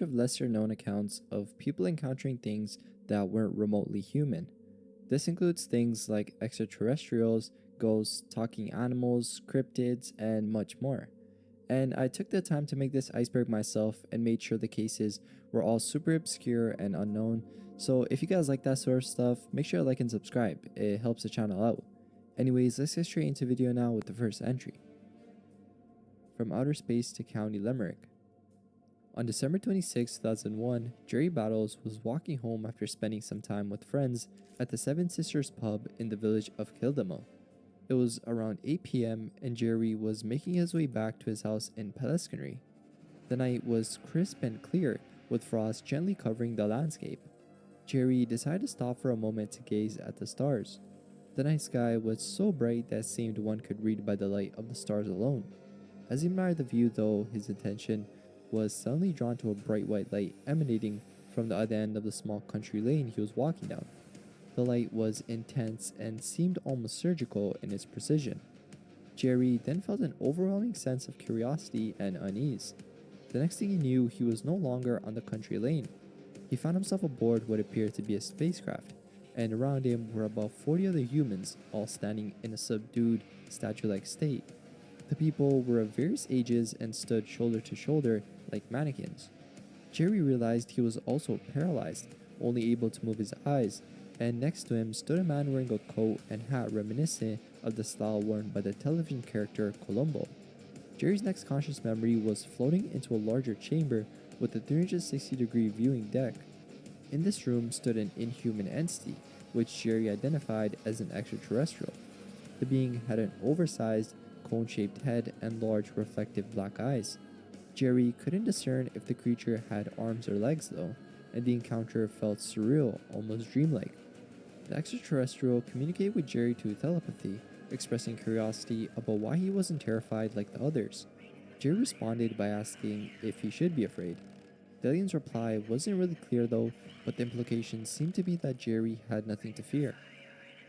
of lesser known accounts of people encountering things that weren't remotely human. This includes things like extraterrestrials, ghosts, talking animals, cryptids, and much more. And I took the time to make this iceberg myself and made sure the cases were all super obscure and unknown. So if you guys like that sort of stuff, make sure to like and subscribe. It helps the channel out. Anyways, let's get straight into video now with the first entry. From outer space to County Limerick. On December 26, 2001, Jerry Battles was walking home after spending some time with friends at the Seven Sisters pub in the village of Kildamo. It was around 8 p.m. and Jerry was making his way back to his house in Pelesconry. The night was crisp and clear, with frost gently covering the landscape. Jerry decided to stop for a moment to gaze at the stars. The night sky was so bright that it seemed one could read by the light of the stars alone. As he admired the view though, his attention was suddenly drawn to a bright white light emanating from the other end of the small country lane he was walking down. The light was intense and seemed almost surgical in its precision. Jerry then felt an overwhelming sense of curiosity and unease. The next thing he knew, he was no longer on the country lane. He found himself aboard what appeared to be a spacecraft, and around him were about 40 other humans, all standing in a subdued, statue-like state. The people were of various ages and stood shoulder to shoulder like mannequins. Jerry realized he was also paralyzed, only able to move his eyes, and next to him stood a man wearing a coat and hat reminiscent of the style worn by the television character Columbo. Jerry's next conscious memory was floating into a larger chamber with a 360-degree viewing deck. In this room stood an inhuman entity, which Jerry identified as an extraterrestrial. The being had an oversized, cone-shaped head and large reflective black eyes. Jerry couldn't discern if the creature had arms or legs though, and the encounter felt surreal, almost dreamlike. The extraterrestrial communicated with Jerry through telepathy, expressing curiosity about why he wasn't terrified like the others. Jerry responded by asking if he should be afraid. The alien's reply wasn't really clear though, but the implication seemed to be that Jerry had nothing to fear.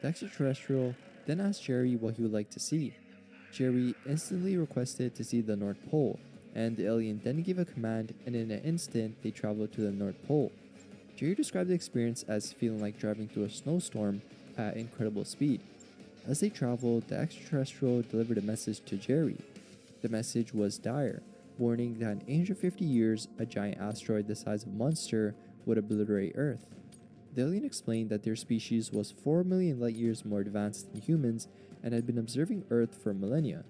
The extraterrestrial then asked Jerry what he would like to see. Jerry instantly requested to see the North Pole, and the alien then gave a command, and in an instant they traveled to the North Pole. Jerry described the experience as feeling like driving through a snowstorm at incredible speed. As they traveled, the extraterrestrial delivered a message to Jerry. The message was dire, warning that in 850 years, a giant asteroid the size of a monster would obliterate Earth. The alien explained that their species was 4 million light years more advanced than humans and had been observing Earth for millennia.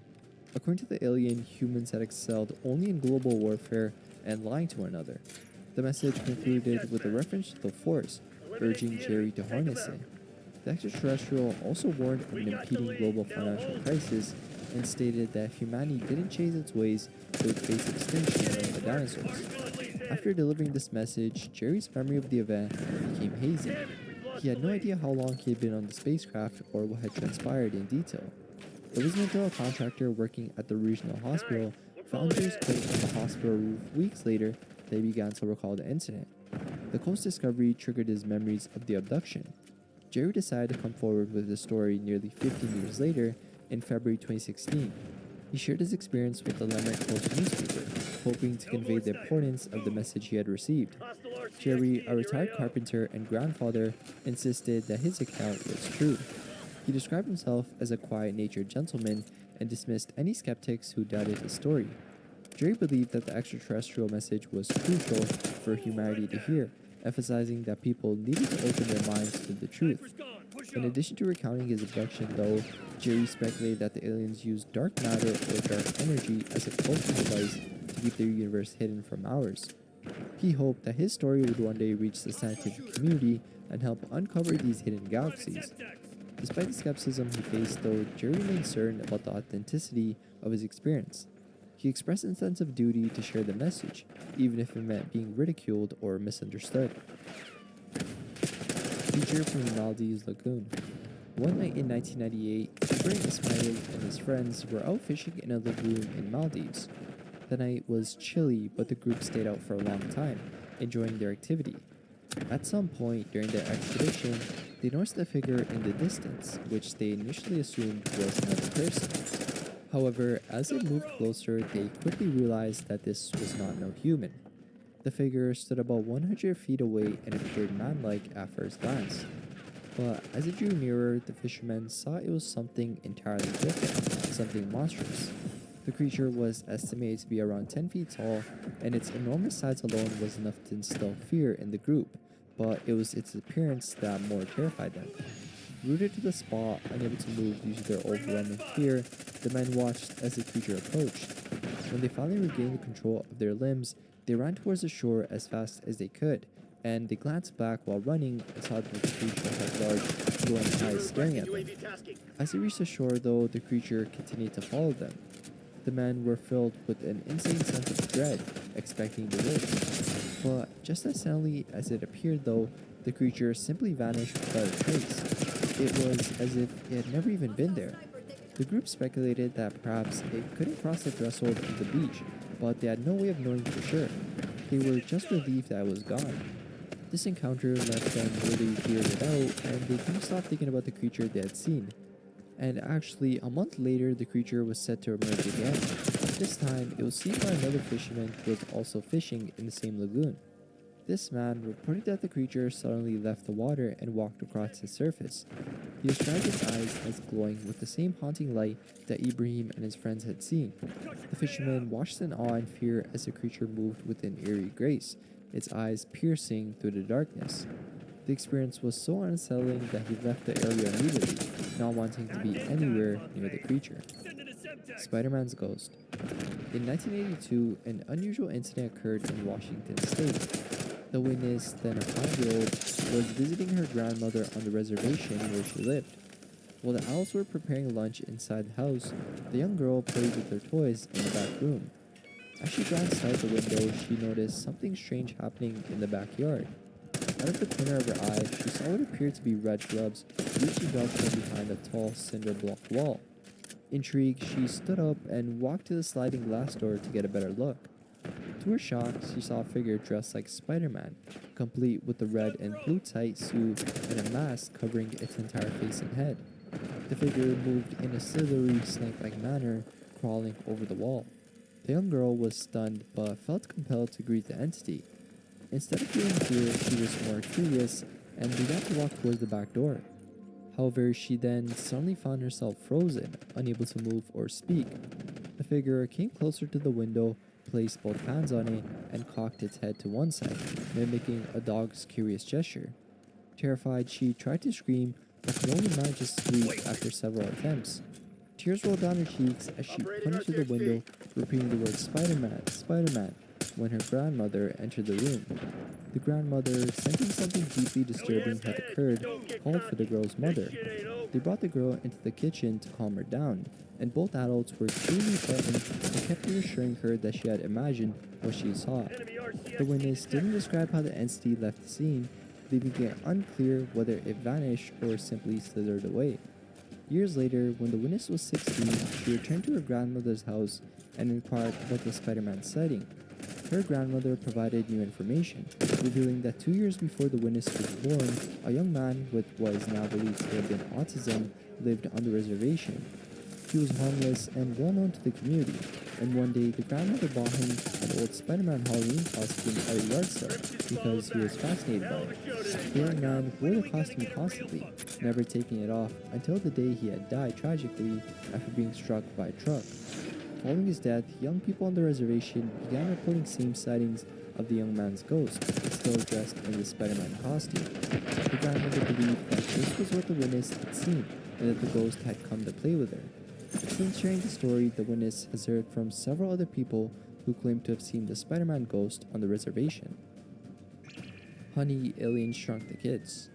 According to the alien, humans had excelled only in global warfare and lying to one another. The message concluded with a reference to the Force, urging Jerry to harness it. The extraterrestrial also warned of an impending global financial crisis and stated that if humanity didn't change its ways, it would face extinction like the dinosaurs. After delivering this message, Jerry's memory of the event became hazy. He had no idea how long he had been on the spacecraft or what had transpired in detail. It wasn't until a contractor working at the regional hospital found Jerry's coat on the hospital roof weeks later that he began to recall the incident. The coat's discovery triggered his memories of the abduction. Jerry decided to come forward with the story nearly 15 years later in February 2016. He shared his experience with the Limerick Post newspaper, hoping to convey the importance of the message he had received. Jerry, a retired carpenter and grandfather, insisted that his account was true. He described himself as a quiet-natured gentleman and dismissed any skeptics who doubted his story. Jerry believed that the extraterrestrial message was crucial for humanity to hear, emphasizing that people needed to open their minds to the truth. In addition to recounting his abduction though, Jerry speculated that the aliens used dark matter or dark energy as a cloaking device to keep their universe hidden from ours. He hoped that his story would one day reach the scientific community and help uncover these hidden galaxies. Despite the skepticism he faced though, Jerry remained certain about the authenticity of his experience. He expressed a sense of duty to share the message, even if it meant being ridiculed or misunderstood. Feature from the Maldives Lagoon. One night in 1998, Ibrahim Ismail and his friends were out fishing in a lagoon in Maldives. The night was chilly, but the group stayed out for a long time, enjoying their activity. At some point during their expedition, they noticed a figure in the distance, which they initially assumed was another person. However, as they moved closer, they quickly realized that this was not no human. The figure stood about 100 feet away and appeared man-like at first glance. But as it drew nearer, the fishermen saw it was something entirely different, something monstrous. The creature was estimated to be around 10 feet tall, and its enormous size alone was enough to instill fear in the group, but it was its appearance that more terrified them. Rooted to the spot, unable to move due to their overwhelming fear, the men watched as the creature approached. When they finally regained the control of their limbs, they ran towards the shore as fast as they could, and they glanced back while running and saw that the creature had large, glowing eyes staring at them. As they reached the shore, though, the creature continued to follow them. The men were filled with an insane sense of dread, expecting the worst. But just as suddenly as it appeared, though, the creature simply vanished without a trace. It was as if it had never even been there. The group speculated that perhaps it couldn't cross the threshold of the beach, but they had no way of knowing for sure. They were just relieved that it was gone. This encounter left them really weirded out, and they couldn't stop thinking about the creature they had seen. And actually, a month later, the creature was set to emerge again. This time, it was seen by another fisherman who was also fishing in the same lagoon. This man reported that the creature suddenly left the water and walked across the surface. He described its eyes as glowing with the same haunting light that Ibrahim and his friends had seen. The fisherman watched in awe and fear as the creature moved with an eerie grace, its eyes piercing through the darkness. The experience was so unsettling that he left the area immediately, not wanting to be anywhere near the creature. Spider-Man's Ghost. In 1982, an unusual incident occurred in Washington State. The witness, then a 5-year-old, was visiting her grandmother on the reservation where she lived. While the owls were preparing lunch inside the house, the young girl played with her toys in the back room. As she glanced out the window, she noticed something strange happening in the backyard. Out of the corner of her eye, she saw what appeared to be red gloves reaching out from behind a tall cinder block wall. Intrigued, she stood up and walked to the sliding glass door to get a better look. To her shock, she saw a figure dressed like Spider-Man, complete with a red and blue tight suit and a mask covering its entire face and head. The figure moved in a slithery, snake-like manner, crawling over the wall. The young girl was stunned but felt compelled to greet the entity. Instead of feeling fear, she was more curious and began to walk towards the back door. However, she then suddenly found herself frozen, unable to move or speak. The figure came closer to the window, placed both hands on it, and cocked its head to one side, mimicking a dog's curious gesture. Terrified, she tried to scream, but could only manage to squeak after several attempts. Tears rolled down her cheeks as she pointed to the window, repeating the word "Spider-Man, Spider-Man," when her grandmother entered the room. The grandmother, sensing something deeply disturbing had occurred, called for the girl's mother. They brought the girl into the kitchen to calm her down, and both adults were extremely frightened and kept reassuring her that she had imagined what she saw. The witness didn't describe how the entity left the scene, leaving it unclear whether it vanished or simply slithered away. Years later, when the witness was 16, she returned to her grandmother's house and inquired about the Spider-Man sighting. Her grandmother provided new information, revealing that 2 years before the witness was born, a young man with what is now believed to have been autism lived on the reservation. He was harmless and well known to the community, and one day the grandmother bought him an old Spider-Man Halloween costume at a yard sale because he was fascinated by it. The young man wore the costume constantly, never taking it off until the day he had died tragically after being struck by a truck. Following his death, young people on the reservation began reporting same sightings of the young man's ghost, still dressed in the Spider-Man costume. The grandmother believed that this was what the witness had seen, and that the ghost had come to play with her. Since sharing the story, the witness has heard from several other people who claim to have seen the Spider-Man ghost on the reservation. Honey, Aliens Shrunk the Kids.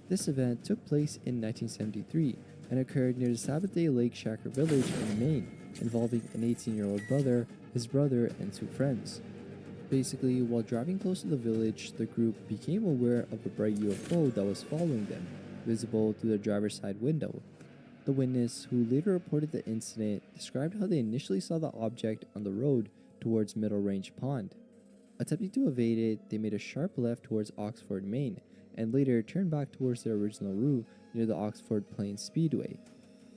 This event took place in 1973 and occurred near the Sabbath Day Lake Shacker village in Maine, involving an 18-year-old brother, his brother, and 2 friends. Basically, while driving close to the village, the group became aware of a bright UFO that was following them, visible through the driver's side window. The witness, who later reported the incident, described how they initially saw the object on the road towards Middle Range Pond. Attempting to evade it, they made a sharp left towards Oxford, Maine, and later turned back towards their original route near the Oxford Plains Speedway.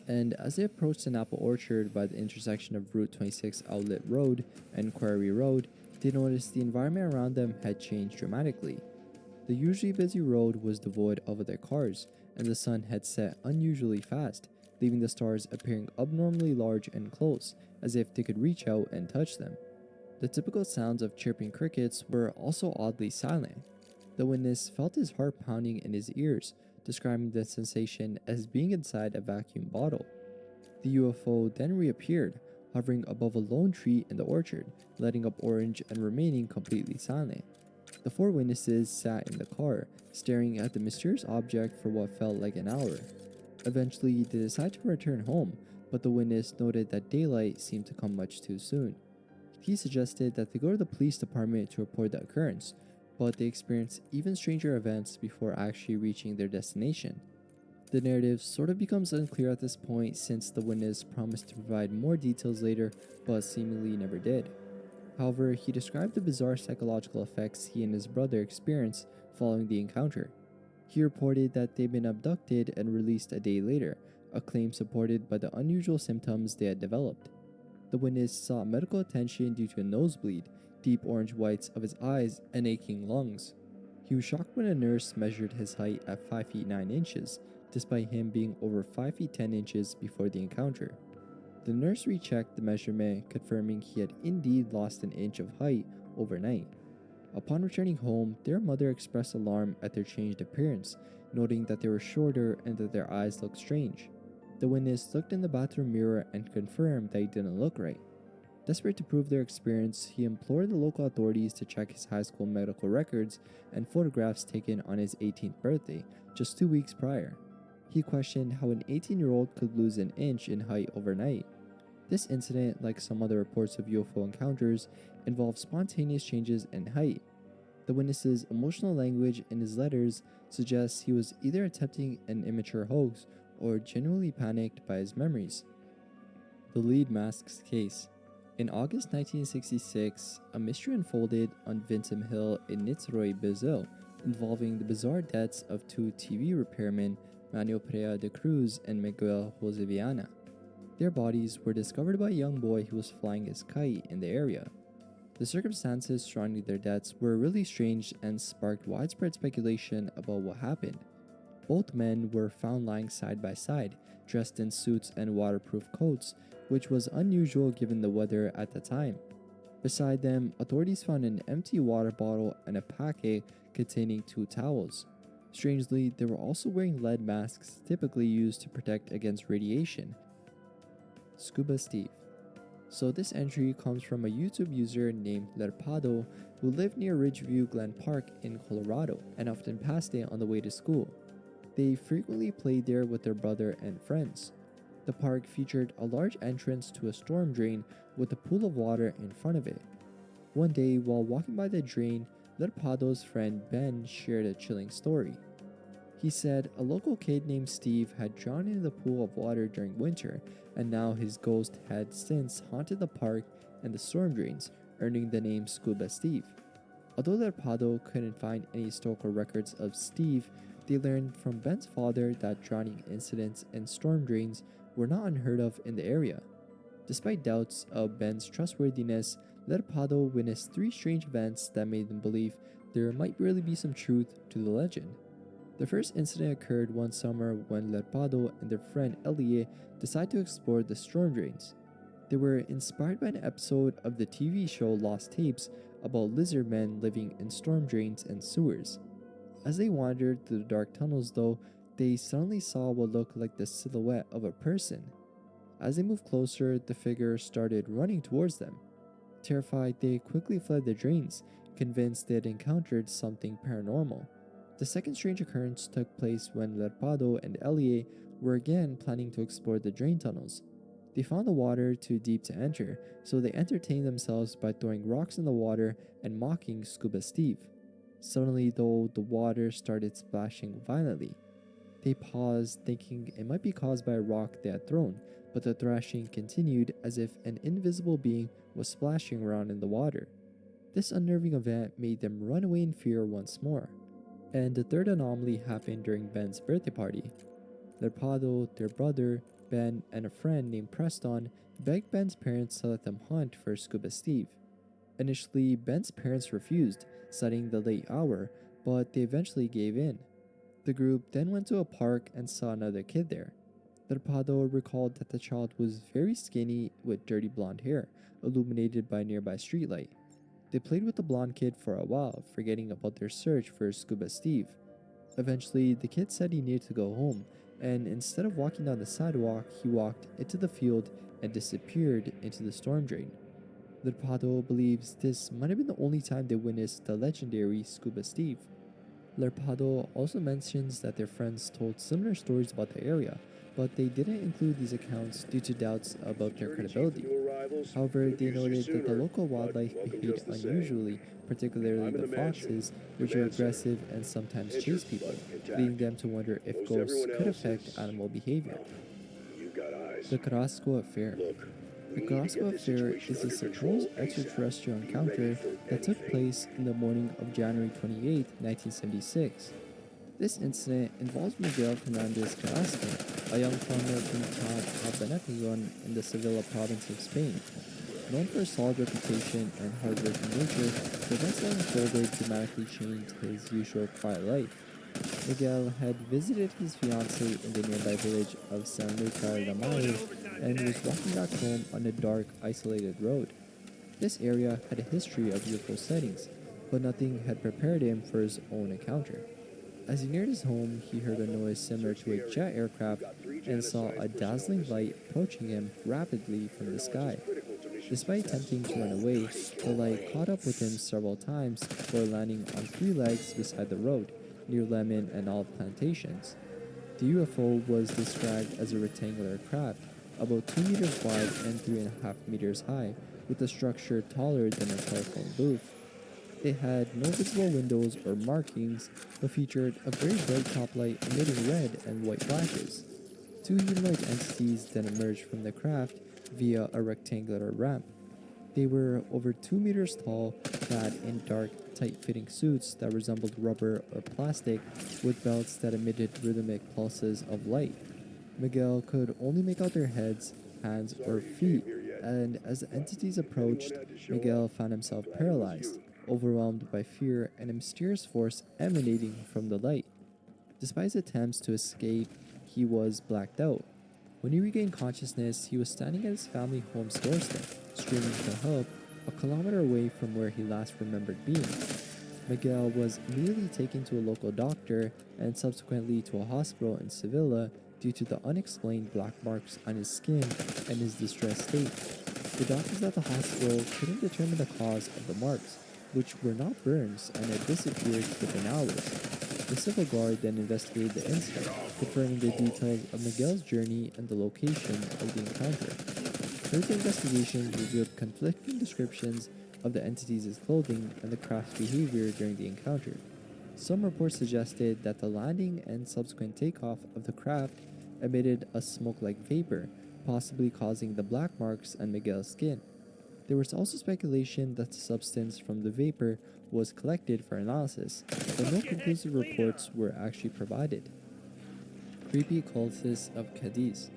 And as they approached an apple orchard by the intersection of Route 26 Outlet Road and Quarry Road, They noticed the environment around them had changed dramatically. The usually busy road was devoid of other cars, and the sun had set unusually fast, leaving the stars appearing abnormally large and close, as if they could reach out and touch them. The typical sounds of chirping crickets were also oddly silent. The witness felt his heart pounding in his ears, describing the sensation as being inside a vacuum bottle. The UFO then reappeared, hovering above a lone tree in the orchard, lighting up orange and remaining completely silent. The four witnesses sat in the car, staring at the mysterious object for what felt like an hour. Eventually, they decided to return home, but the witness noted that daylight seemed to come much too soon. He suggested that they go to the police department to report the occurrence, but they experienced even stranger events before actually reaching their destination. The narrative sort of becomes unclear at this point since the witness promised to provide more details later, but seemingly never did. However, he described the bizarre psychological effects he and his brother experienced following the encounter. He reported that they'd been abducted and released a day later, a claim supported by the unusual symptoms they had developed. The witness sought medical attention due to a nosebleed, deep orange whites of his eyes, and aching lungs. He was shocked when a nurse measured his height at 5 feet 9 inches, despite him being over 5 feet 10 inches before the encounter. The nurse rechecked the measurement, confirming he had indeed lost an inch of height overnight. Upon returning home, their mother expressed alarm at their changed appearance, noting that they were shorter and that their eyes looked strange. The witness looked in the bathroom mirror and confirmed that he didn't look right. Desperate to prove their experience, he implored the local authorities to check his high school medical records and photographs taken on his 18th birthday, just 2 weeks prior. He questioned how an 18-year-old could lose an inch in height overnight. This incident, like some other reports of UFO encounters, involved spontaneous changes in height. The witness's emotional language in his letters suggests he was either attempting an immature hoax or genuinely panicked by his memories. The lead masks case. In August 1966, a mystery unfolded on Vincent Hill in Niterói, Brazil, involving the bizarre deaths of two TV repairmen, Manuel Pereira de Cruz and Miguel Jose Viana. Their bodies were discovered by a young boy who was flying his kite in the area. The circumstances surrounding their deaths were really strange and sparked widespread speculation about what happened. Both men were found lying side by side, dressed in suits and waterproof coats, which was unusual given the weather at the time. Beside them, authorities found an empty water bottle and a packet containing 2 towels. Strangely, they were also wearing lead masks typically used to protect against radiation. Scuba Steve. So this entry comes from a YouTube user named Lerpado who lived near Ridgeview Glen Park in Colorado and often passed it on the way to school. They frequently played there with their brother and friends. The park featured a large entrance to a storm drain with a pool of water in front of it. One day, while walking by the drain, Lerpado's friend Ben shared a chilling story. He said a local kid named Steve had drowned in the pool of water during winter, and now his ghost had since haunted the park and the storm drains, earning the name Scuba Steve. Although Lerpado couldn't find any historical records of Steve, they learned from Ben's father that drowning incidents and storm drains were not unheard of in the area. Despite doubts of Ben's trustworthiness, Lerpado witnessed 3 strange events that made them believe there might really be some truth to the legend. The first incident occurred one summer when Lerpado and their friend Elie decided to explore the storm drains. They were inspired by an episode of the TV show Lost Tapes about lizard men living in storm drains and sewers. As they wandered through the dark tunnels though, they suddenly saw what looked like the silhouette of a person. As they moved closer, the figure started running towards them. Terrified, they quickly fled the drains, convinced they had encountered something paranormal. The second strange occurrence took place when Lerpado and Elie were again planning to explore the drain tunnels. They found the water too deep to enter, so they entertained themselves by throwing rocks in the water and mocking Scuba Steve. Suddenly, though, the water started splashing violently. They paused, thinking it might be caused by a rock they had thrown, but the thrashing continued as if an invisible being was splashing around in the water. This unnerving event made them run away in fear once more. And the third anomaly happened during Ben's birthday party. Lerpado, their brother, Ben, and a friend named Preston begged Ben's parents to let them hunt for Scuba Steve. Initially, Ben's parents refused, citing the late hour, but they eventually gave in. The group then went to a park and saw another kid there. Derpado recalled that the child was very skinny with dirty blonde hair, illuminated by a nearby streetlight. They played with the blonde kid for a while, forgetting about their search for Scuba Steve. Eventually, the kid said he needed to go home, and instead of walking down the sidewalk, he walked into the field and disappeared into the storm drain. Lerpado believes this might have been the only time they witnessed the legendary Scuba Steve. Lerpado also mentions that their friends told similar stories about the area, but they didn't include these accounts due to doubts about their credibility. However, they noted that the local wildlife behaved unusually, particularly the foxes, which are aggressive and sometimes chase people, leading them to wonder if ghosts could affect animal behavior. The Carrasco Affair. The Carrasco Affair is a supposed extraterrestrial encounter that took place in the morning of January 28, 1976. This incident involves Miguel Fernandez Carrasco, a young farmer from the town of Benetigon in the Sevilla province of Spain. Known for a solid reputation and hard-working nature, the events that unfolded dramatically changed his usual quiet life. Miguel had visited his fiancée in the nearby village of San Lucar de Mayo and was walking back home on a dark, isolated road. This area had a history of UFO sightings, but nothing had prepared him for his own encounter. As he neared his home, he heard a noise similar to a jet aircraft and saw a dazzling light approaching him rapidly from the sky. Despite attempting to run away, the light caught up with him several times before landing on three legs beside the road, near lemon and olive plantations. The UFO was described as a rectangular craft, about 2 meters wide and 3.5 meters high, with a structure taller than a telephone booth. It had no visible windows or markings, but featured a very bright top light emitting red and white flashes. Two humanoid entities then emerged from the craft via a rectangular ramp. They were over 2 meters tall, clad in dark, tight-fitting suits that resembled rubber or plastic, with belts that emitted rhythmic pulses of light. Miguel could only make out their heads, hands, or feet, and as the entities approached, Miguel found himself paralyzed, overwhelmed by fear and a mysterious force emanating from the light. Despite his attempts to escape, he was blacked out. When he regained consciousness, he was standing at his family home's doorstep, screaming for help, a kilometer away from where he last remembered being. Miguel was immediately taken to a local doctor and subsequently to a hospital in Sevilla due to the unexplained black marks on his skin and his distressed state. The doctors at the hospital couldn't determine the cause of the marks, which were not burns and had disappeared within hours. The civil guard then investigated the incident, confirming the details of Miguel's journey and the location of the encounter. Further investigations revealed conflicting descriptions of the entities' clothing and the craft's behavior during the encounter. Some reports suggested that the landing and subsequent takeoff of the craft emitted a smoke-like vapor, possibly causing the black marks on Miguel's skin. There was also speculation that the substance from the vapor was collected for analysis, but no conclusive reports were actually provided. Creepy cultists of Cadiz.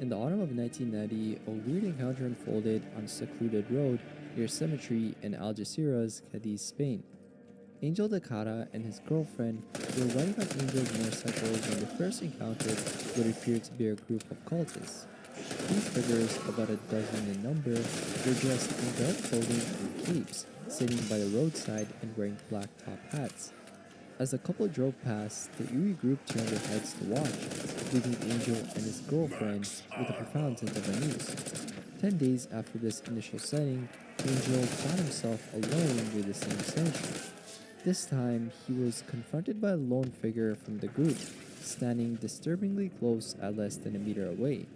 In the autumn of 1990, a weird encounter unfolded on a secluded road near a cemetery in Algeciras, Cadiz, Spain. Angel de Cara and his girlfriend were riding on Angel's motorcycle when they first encountered what appeared to be a group of cultists. These figures, about a dozen in number, were dressed in dark clothing and capes, sitting by the roadside and wearing black top hats. As the couple drove past, the eerie group turned their heads to watch, leaving Angel and his girlfriend with a profound sense of unease. 10 days after this initial sighting, Angel found himself alone near the same cemetery. This time, he was confronted by a lone figure from the group, standing disturbingly close at less than a meter away.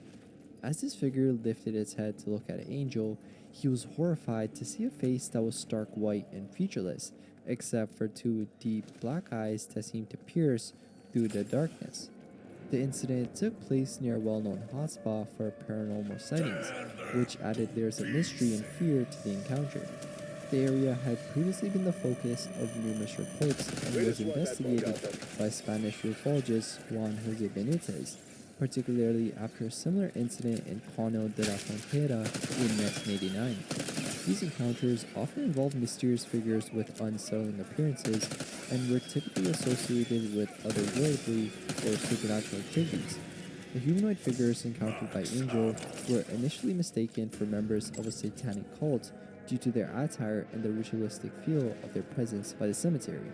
As this figure lifted its head to look at Angel, he was horrified to see a face that was stark white and featureless, except for two deep black eyes that seemed to pierce through the darkness. The incident took place near a well-known hotspot for paranormal sightings, which added layers of mystery and fear to the encounter. The area had previously been the focus of numerous reports and was investigated by Spanish ufologist Juan Jose Benitez, particularly after a similar incident in Cano de la Frontera in 1989. These encounters often involved mysterious figures with unsettling appearances and were typically associated with otherworldly or supernatural activities. The humanoid figures encountered by Angel were initially mistaken for members of a satanic cult due to their attire and the ritualistic feel of their presence by the cemetery.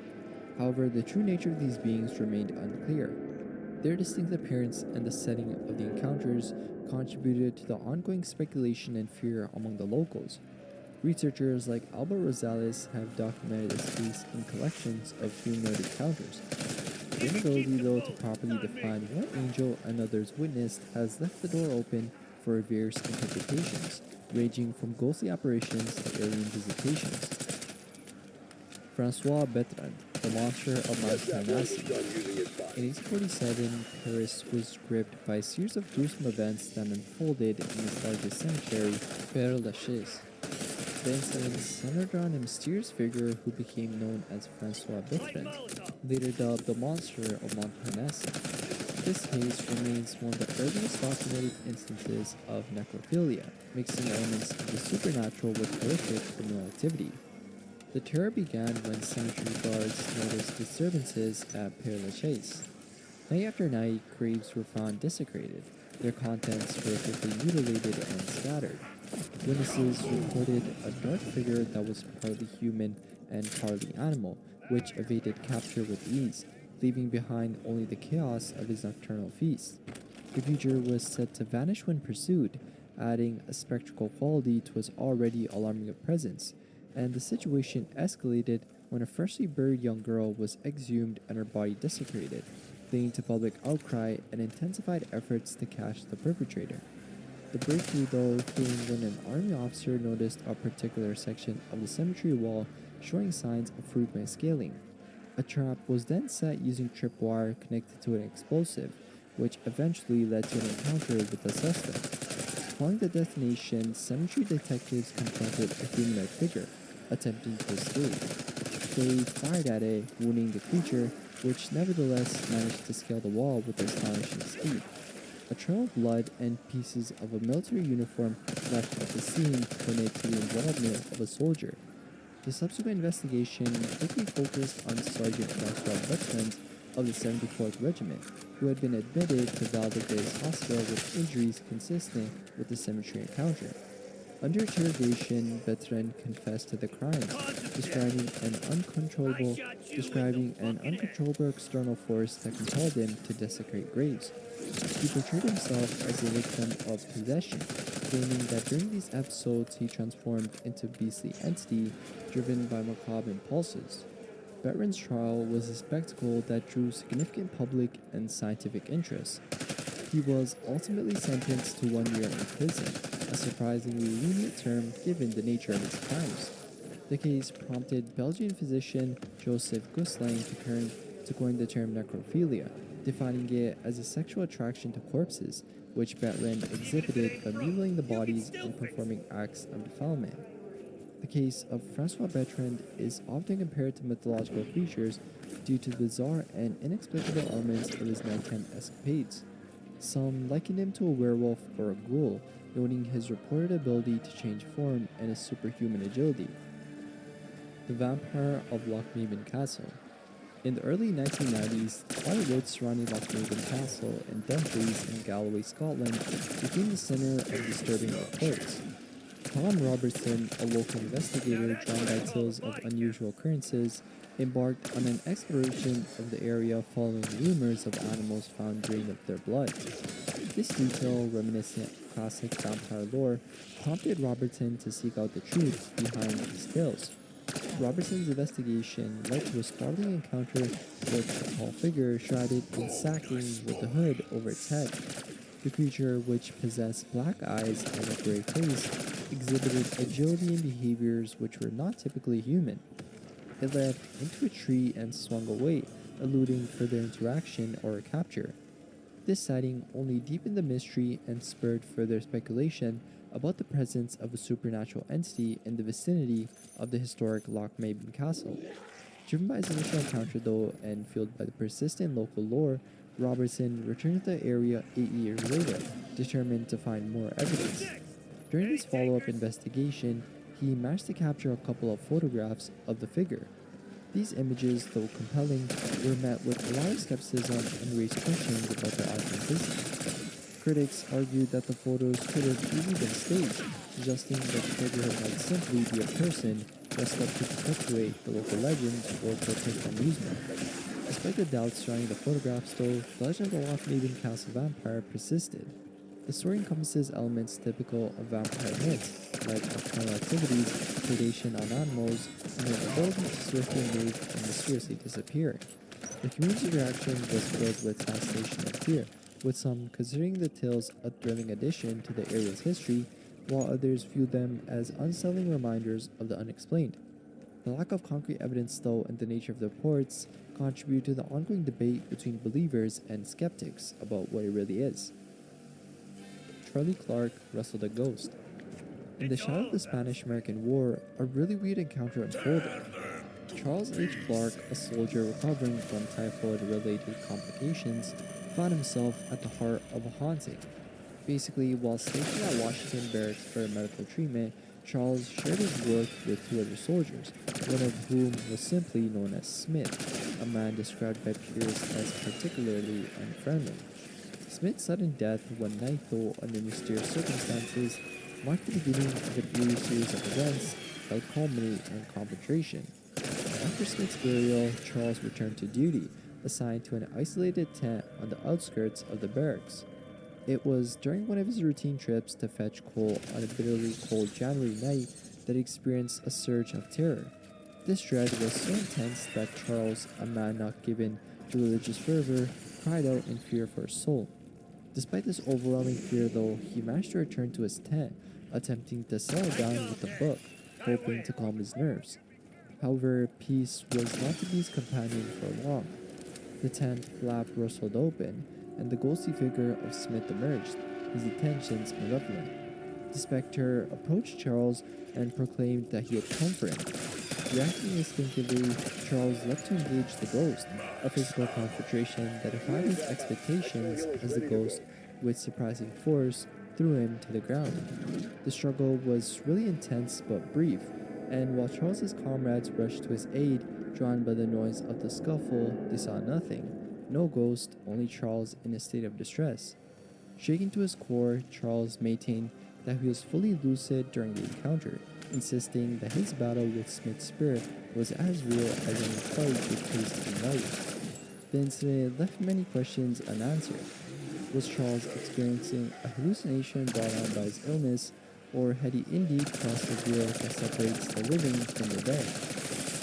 However, the true nature of these beings remained unclear. Their distinct appearance and the setting of the encounters contributed to the ongoing speculation and fear among the locals. Researchers like Alba Rosales have documented this case in collections of humanoid encounters. The inability, though, to properly define what Angel and others witnessed has left the door open for various interpretations, ranging from ghostly apparitions to alien visitations. Francois Bertrand, the monster of Mount Parnasse. In 1847, Paris was gripped by a series of gruesome events that unfolded in its largest cemetery, Père Lachaise. The incidents centered around a mysterious figure who became known as Francois Bertrand, later dubbed the Monster of Montparnasse. This case remains one of the earliest documented instances of necrophilia, mixing elements of the supernatural with horrific criminal activity. The terror began when cemetery guards noticed disturbances at Père Lachaise. Night after night, graves were found desecrated, their contents horrifically mutilated and scattered. Witnesses reported a dark figure that was partly human and partly animal, which evaded capture with ease, leaving behind only the chaos of his nocturnal feast. The creature was said to vanish when pursued, adding a spectral quality to his already alarming presence, and the situation escalated when a freshly buried young girl was exhumed and her body desecrated, leading to public outcry and intensified efforts to catch the perpetrator. The breakthrough, though, came when an army officer noticed a particular section of the cemetery wall showing signs of frequent scaling. A trap was then set using tripwire connected to an explosive, which eventually led to an encounter with the suspect. Following the detonation, cemetery detectives confronted a humanoid figure, attempting to escape. They fired at it, wounding the creature, which nevertheless managed to scale the wall with astonishing speed. A trail of blood and pieces of a military uniform left at the scene pointed to the involvement of a soldier. The subsequent investigation quickly focused on Sergeant Francois Bertrand of the 74th Regiment, who had been admitted to Val-de-Grâce Hospital with injuries consistent with the cemetery encounter. Under interrogation, Bertrand confessed to the crimes, describing an uncontrollable external force that compelled him to desecrate graves. He portrayed himself as a victim of possession, claiming that during these episodes he transformed into a beastly entity driven by macabre impulses. Bertrand's trial was a spectacle that drew significant public and scientific interest. He was ultimately sentenced to 1 year in prison, a surprisingly lenient term given the nature of his crimes. The case prompted Belgian physician Joseph Gosselin to coin the term necrophilia, defining it as a sexual attraction to corpses, which Bertrand exhibited by mutilating the bodies and performing acts of defilement. The case of Francois Bertrand is often compared to mythological creatures due to the bizarre and inexplicable elements of his nighttime escapades. Some liken him to a werewolf or a ghoul, noting his reported ability to change form and his superhuman agility. The Vampire of Lochmaben Castle. In the early 1990s, the quiet woods surrounding Lochmaben Castle in Dumfries in Galloway, Scotland, became the center of disturbing reports. Tom Robertson, a local investigator drawn by tales of unusual occurrences, embarked on an exploration of the area following rumors of animals found drained of their blood. This detail, reminiscent of classic vampire lore, prompted Robertson to seek out the truth behind these tales. Robertson's investigation led to a startling encounter with a tall figure shrouded in sacking with a hood over its head. The creature, which possessed black eyes and a gray face, exhibited agility and behaviors which were not typically human. It leapt into a tree and swung away, eluding further interaction or capture. This sighting only deepened the mystery and spurred further speculation about the presence of a supernatural entity in the vicinity of the historic Lochmaben Castle. Driven by his initial encounter, though, and fueled by the persistent local lore, Robertson returned to the area 8 years later, determined to find more evidence. During his follow-up investigation, he managed to capture a couple of photographs of the figure. These images, though compelling, were met with a lot of skepticism and raised questions about their authenticity. Critics argued that the photos could have easily been staged, suggesting that the figure might simply be a person dressed up to perpetuate the local legends or for personal amusement. Despite the doubts surrounding the photographs, though, the legend of the Loch Maiden Castle vampire persisted. The story encompasses elements typical of vampire myths, like nocturnal activities, predation on animals, and their ability to swiftly move and mysteriously disappear. The community's reaction was filled with fascination and fear, with some considering the tales a thrilling addition to the area's history, while others viewed them as unsettling reminders of the unexplained. The lack of concrete evidence, though, and the nature of the reports contribute to the ongoing debate between believers and skeptics about what it really is. Charlie Clark wrestled a ghost. In the shadow of the Spanish-American War, a really weird encounter unfolded. Charles H. Clark, a soldier recovering from typhoid-related complications, found himself at the heart of a haunting. Basically, while stationed at Washington Barracks for medical treatment, Charles shared his work with two other soldiers, one of whom was simply known as Smith, a man described by peers as particularly unfriendly. Smith's sudden death one night, though under mysterious circumstances, marked the beginning of a brief series of events that would culminate in confrontation. After Smith's burial, Charles returned to duty, assigned to an isolated tent on the outskirts of the barracks. It was during one of his routine trips to fetch coal on a bitterly cold January night that he experienced a surge of terror. This dread was so intense that Charles, a man not given to religious fervor, cried out in fear for his soul. Despite this overwhelming fear, though, he managed to return to his tent, attempting to settle down with a book, hoping to calm his nerves. However, peace was not to be his companion for long. The tent flap rustled open, and the ghostly figure of Smith emerged, his intentions malevolent. The spectre approached Charles and proclaimed that he had come for him. Reacting instinctively, Charles leapt to engage the ghost, a physical confrontation that defied his expectations as the ghost, with surprising force, threw him to the ground. The struggle was really intense but brief, and while Charles's comrades rushed to his aid, drawn by the noise of the scuffle, they saw nothing. No ghost, only Charles in a state of distress. Shaken to his core, Charles maintained that he was fully lucid during the encounter, insisting that his battle with Smith's spirit was as real as any fight with his knife. The incident left many questions unanswered. Was Charles experiencing a hallucination brought on by his illness, or had he indeed crossed the veil that separates the living from the dead?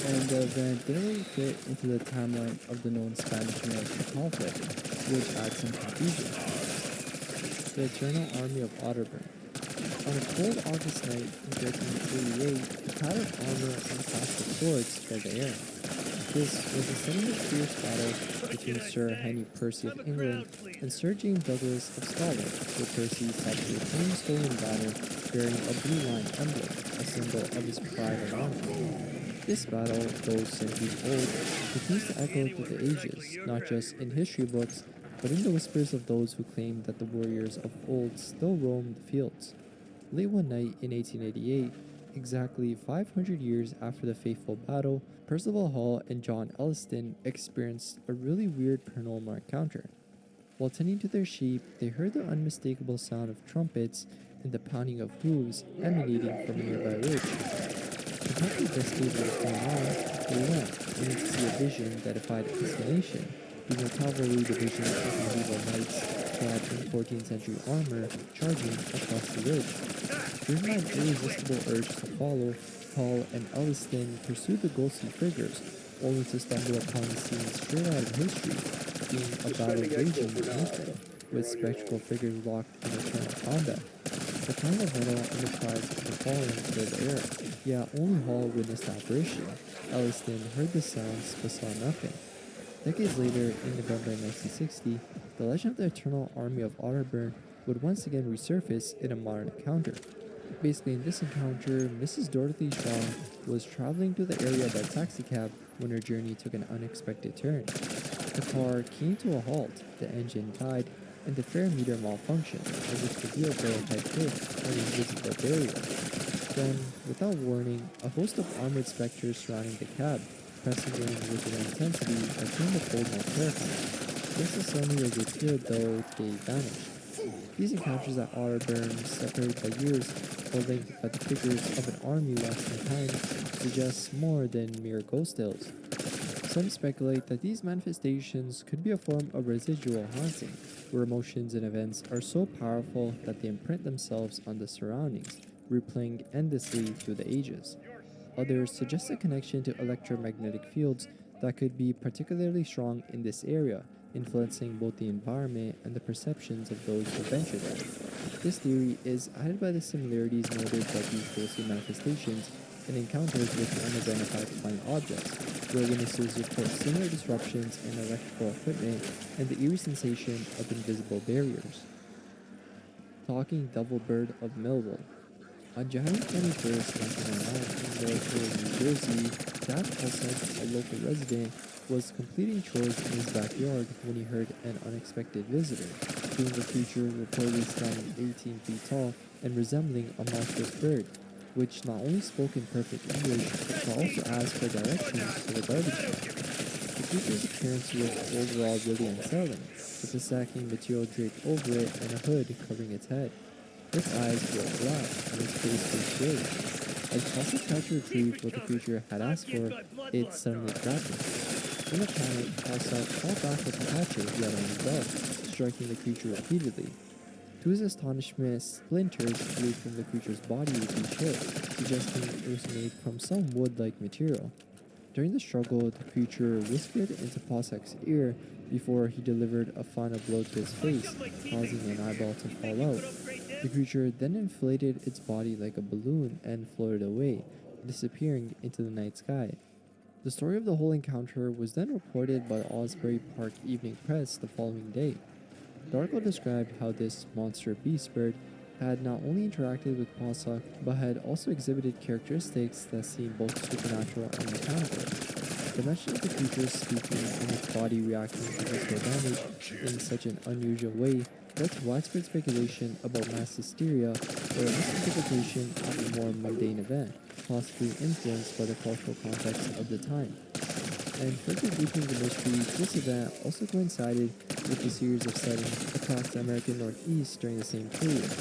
And the event didn't really fit into the timeline of the known Spanish-American conflict, which adds some confusion. The Eternal Army of Otterburn. On a cold August night in 1388, a pattern of armor and clash of swords filled the air. This was a suddenly fierce battle between Sir Henry Percy of England and Sir James Douglas of Scotland, where Percy sat with a clean stolen banner bearing a blue line emblem, a symbol of his pride and honor. This battle, though centuries old, continues to echo through the ages, not just in history books, but in the whispers of those who claim that the warriors of old still roam the fields. Late one night in 1888, exactly 500 years after the fateful battle, Percival Hall and John Elliston experienced a really weird paranormal encounter. While tending to their sheep, they heard the unmistakable sound of trumpets and the pounding of hooves emanating from a nearby ridge. Content to investigate what was going on, they went, only to see a vision that defied explanation, being a cavalry division of medieval knights clad in 14th century armor charging across the ridge. Driven by an irresistible urge to follow, Hall and Elliston pursued the ghostly figures, only to stumble upon scenes straight out of history, being a battle raging beneath them, with spectral figures locked in eternal combat. The clang of metal and the cries of the fallen filled the air, yet only Hall witnessed the apparition. Elliston heard the sounds but saw nothing. Decades later, in November 1960, the legend of the Eternal Army of Otterburn would once again resurface in a modern encounter. Basically, in this encounter, Mrs. Dorothy Shaw was traveling to the area by taxicab when her journey took an unexpected turn. The car came to a halt, the engine died, and the fare meter malfunctioned, as if the vehicle had hit an invisible barrier. Then, without warning, a host of armored specters surrounding the cab, pressing in with an intensity that turned the cold more terrifying. Just as suddenly as they appeared, though, they vanished. These encounters at Otterburn, separated by years, but linked by the figures of an army lost in time, suggests more than mere ghost tales. Some speculate that these manifestations could be a form of residual haunting, where emotions and events are so powerful that they imprint themselves on the surroundings, replaying endlessly through the ages. Others suggest a connection to electromagnetic fields that could be particularly strong in this area, influencing both the environment and the perceptions of those who venture there. This theory is added by the similarities noted by these ghostly manifestations and encounters with unidentified flying objects, where witnesses report similar disruptions in electrical equipment and the eerie sensation of invisible barriers. Talking Double Bird of Millville. On January 21st, 1999, in Northwood, New Jersey, Dad Paulson, a local resident, was completing chores in his backyard when he heard an unexpected visitor, being a creature reportedly standing 18 feet tall and resembling a monstrous bird, which not only spoke in perfect English, but also asked for directions to the garbage can. The creature's appearance was overall really unsettling, with a sacking material draped over it and a hood covering its head. Its eyes were black and its face was gray. As Possum tried to retrieve what the creature had asked for, it suddenly grabbed him. In a panic, Possum fought back with the hatchet he had on his belt, striking the creature repeatedly. To his astonishment, splinters flew from the creature's body with each hit, suggesting it was made from some wood-like material. During the struggle, the creature whispered into Possum's ear before he delivered a final blow to his face, causing an eyeball to fall out. The creature then inflated its body like a balloon and floated away, disappearing into the night sky. The story of the whole encounter was then reported by the Osbury Park Evening Press the following day. The article described how this monster beast bird had not only interacted with Possum, but had also exhibited characteristics that seemed both supernatural and mechanical. The mention of the creature speaking and its body reacting to physical damage in such an unusual way led to widespread speculation about mass hysteria or a misinterpretation of a more mundane event, possibly influenced by the cultural context of the time. And further deepening the mystery, this event also coincided with a series of sightings across the American Northeast during the same period.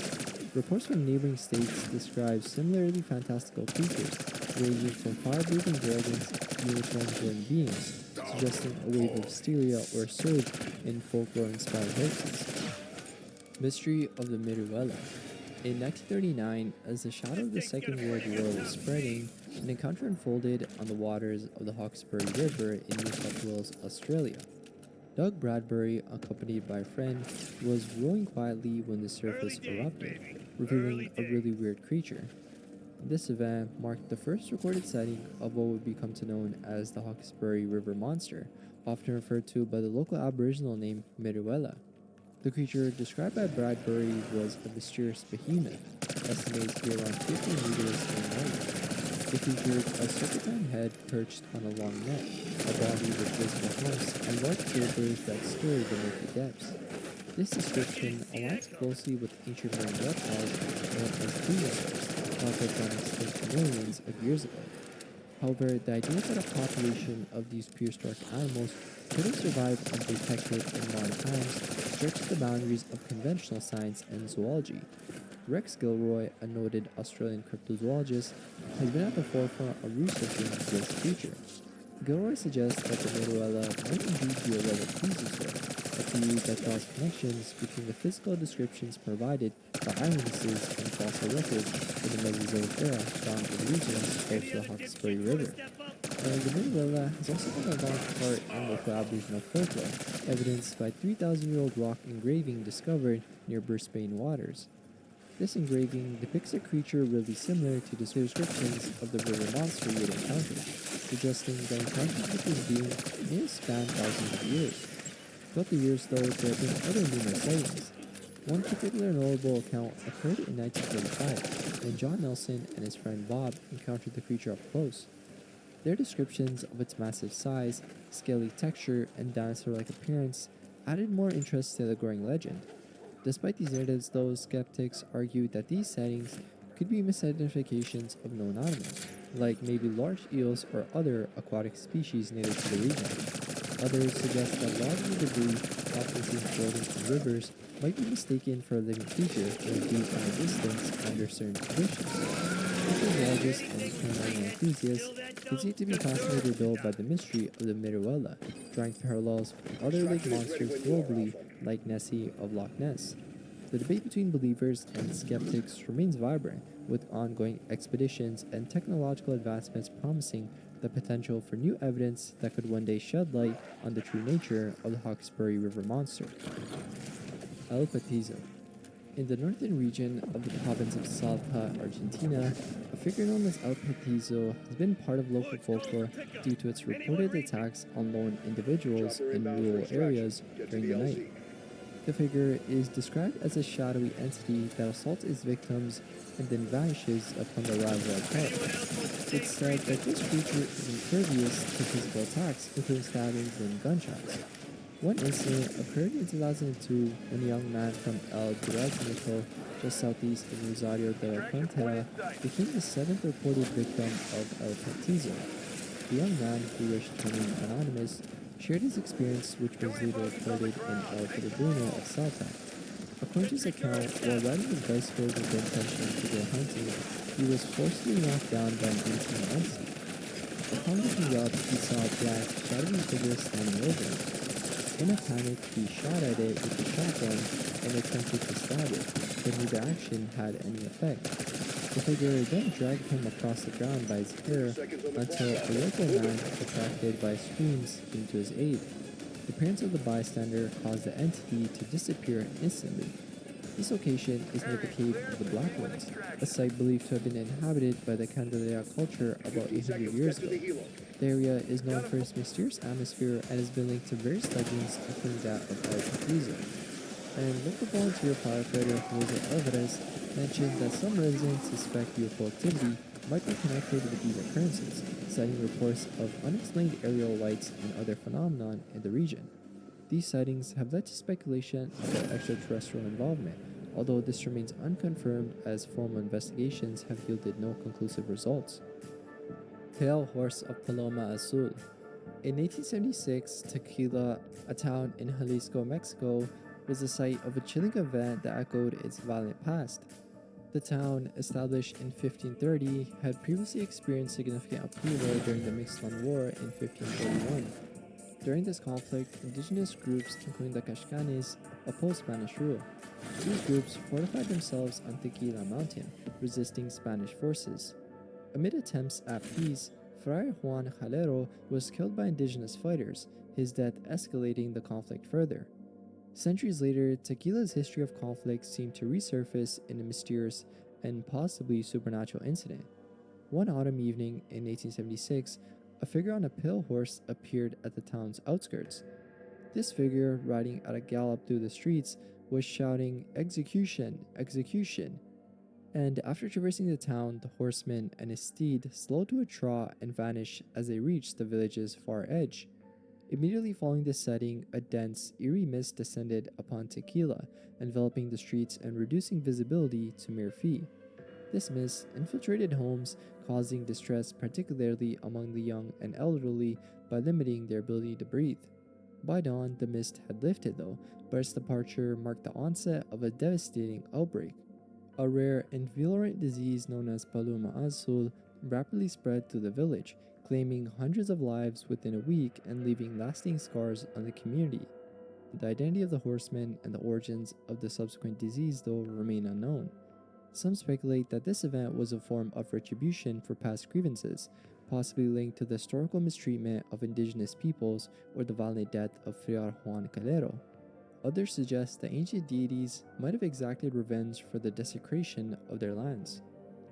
Reports from neighboring states describe similarly fantastical creatures, ranging from fire-breathing dragons to unicorn-born beings, suggesting a wave of hysteria or surge in folklore-inspired hoaxes. Mystery of the Miruela. In 1939, as the shadow of the Second World War was spreading, an encounter unfolded on the waters of the Hawkesbury River in New South Wales, Australia. Doug Bradbury, accompanied by a friend, was rowing quietly when the surface erupted, revealing a really weird creature. This event marked the first recorded sighting of what would become to known as the Hawkesbury River Monster, often referred to by the local Aboriginal name Miruela. The creature described by Bradbury was a mysterious behemoth, estimated to be around 50 meters in length. It featured a serpentine head perched on a long neck, a body with visible humps, and large fibers that stirred the murky depths. This description aligns closely with ancient marine reptiles known as dinosaurs, thought to have gone extinct millions of years ago. However, the idea that a population of these prehistoric animals could have survived undetected in modern times stretches the boundaries of conventional science and zoology. Rex Gilroy, a noted Australian cryptozoologist, has been at the forefront of researching this creature. Gilroy suggests that the Miruela might indeed be a relic plesiosaur, a theory that draws connections between the physical descriptions provided by eyewitnesses and fossil records in the Mesozoic era found in regions close to the Hawkesbury River. And the Miruela has also been a long part in local Aboriginal folklore, evidenced by 3,000-year-old rock engraving discovered near Brisbane waters. This engraving depicts a creature really similar to the descriptions of the river monster we had encountered, suggesting that encounters with this being may have spanned thousands of years. Throughout the years, though, there have been other numerous sightings. One particular notable account occurred in 1945, when John Nelson and his friend Bob encountered the creature up close. Their descriptions of its massive size, scaly texture, and dinosaur-like appearance added more interest to the growing legend. Despite these narratives, though, skeptics argued that these sightings could be misidentifications of known animals, like maybe large eels or other aquatic species native to the region. Others suggest that larger debris, often seen floating in rivers, might be mistaken for a living creature when viewed from a distance under certain conditions. Archaeologists and paranormal enthusiasts continue to be fascinated though by the mystery of the Miruela, drawing parallels with other lake monsters globally like Nessie of Loch Ness. The debate between believers and skeptics remains vibrant, with ongoing expeditions and technological advancements promising the potential for new evidence that could one day shed light on the true nature of the Hawkesbury River monster. El Patizo. In the northern region of the province of Salta, Argentina, a figure known as El Petizo has been part of local folklore due to its reported attacks on lone individuals in rural areas during the night. The figure is described as a shadowy entity that assaults its victims and then vanishes upon the arrival of help. It's said that this creature is impervious to physical attacks, including stabbings and gunshots. One incident occurred in 2002 when a young man from El Duraznico, just southeast of Rosario de la Frontera, became the seventh reported victim of El Petizo. The young man, who wished to remain anonymous, shared his experience, which was later recorded in El Tribuno of Salta. According to his account, while riding his bicycle with the intention to go hunting, he was forcibly knocked down by an unseen entity. Upon looking up, he saw a black, shadowy figure standing over him. In a panic, he shot at it with a shotgun and attempted to stab it, but neither action had any effect. The figure then dragged him across the ground by his hair until a local man, attracted by screams, came to his aid. The appearance of the bystander caused the entity to disappear instantly. This location is near the Cave of the Black Ones, a site believed to have been inhabited by the Candelaria culture about 800 years ago. The area is known for its mysterious atmosphere and has been linked to various legends, including that of El Patrizo. And local volunteer firefighter Jose Alvarez mentioned that some residents suspect UFO activity might be connected with these occurrences, citing reports of unexplained aerial lights and other phenomena in the region. These sightings have led to speculation about extraterrestrial involvement, although this remains unconfirmed as formal investigations have yielded no conclusive results. Pale Horse of Paloma Azul. In 1876, Tequila, a town in Jalisco, Mexico, was the site of a chilling event that echoed its violent past. The town, established in 1530, had previously experienced significant upheaval during the Mixtlan War in 1541. During this conflict, indigenous groups, including the Kashkanis, opposed Spanish rule. These groups fortified themselves on Tequila Mountain, resisting Spanish forces. Amid attempts at peace, Fray Juan Jalero was killed by indigenous fighters, his death escalating the conflict further. Centuries later, Tequila's history of conflict seemed to resurface in a mysterious and possibly supernatural incident. One autumn evening in 1876, a figure on a pale horse appeared at the town's outskirts. This figure, riding at a gallop through the streets, was shouting, "Execution! Execution!" And after traversing the town, the horseman and his steed slowed to a trot and vanished as they reached the village's far edge. Immediately following this setting, a dense, eerie mist descended upon Tequila, enveloping the streets and reducing visibility to mere feet. This mist infiltrated homes, causing distress particularly among the young and elderly by limiting their ability to breathe. By dawn, the mist had lifted though, but its departure marked the onset of a devastating outbreak. A rare and virulent disease known as Paloma Azul rapidly spread through the village, claiming hundreds of lives within a week and leaving lasting scars on the community. The identity of the horseman and the origins of the subsequent disease, though, remain unknown. Some speculate that this event was a form of retribution for past grievances, possibly linked to the historical mistreatment of indigenous peoples or the violent death of Friar Juan Calero. Others suggest that ancient deities might have exacted revenge for the desecration of their lands.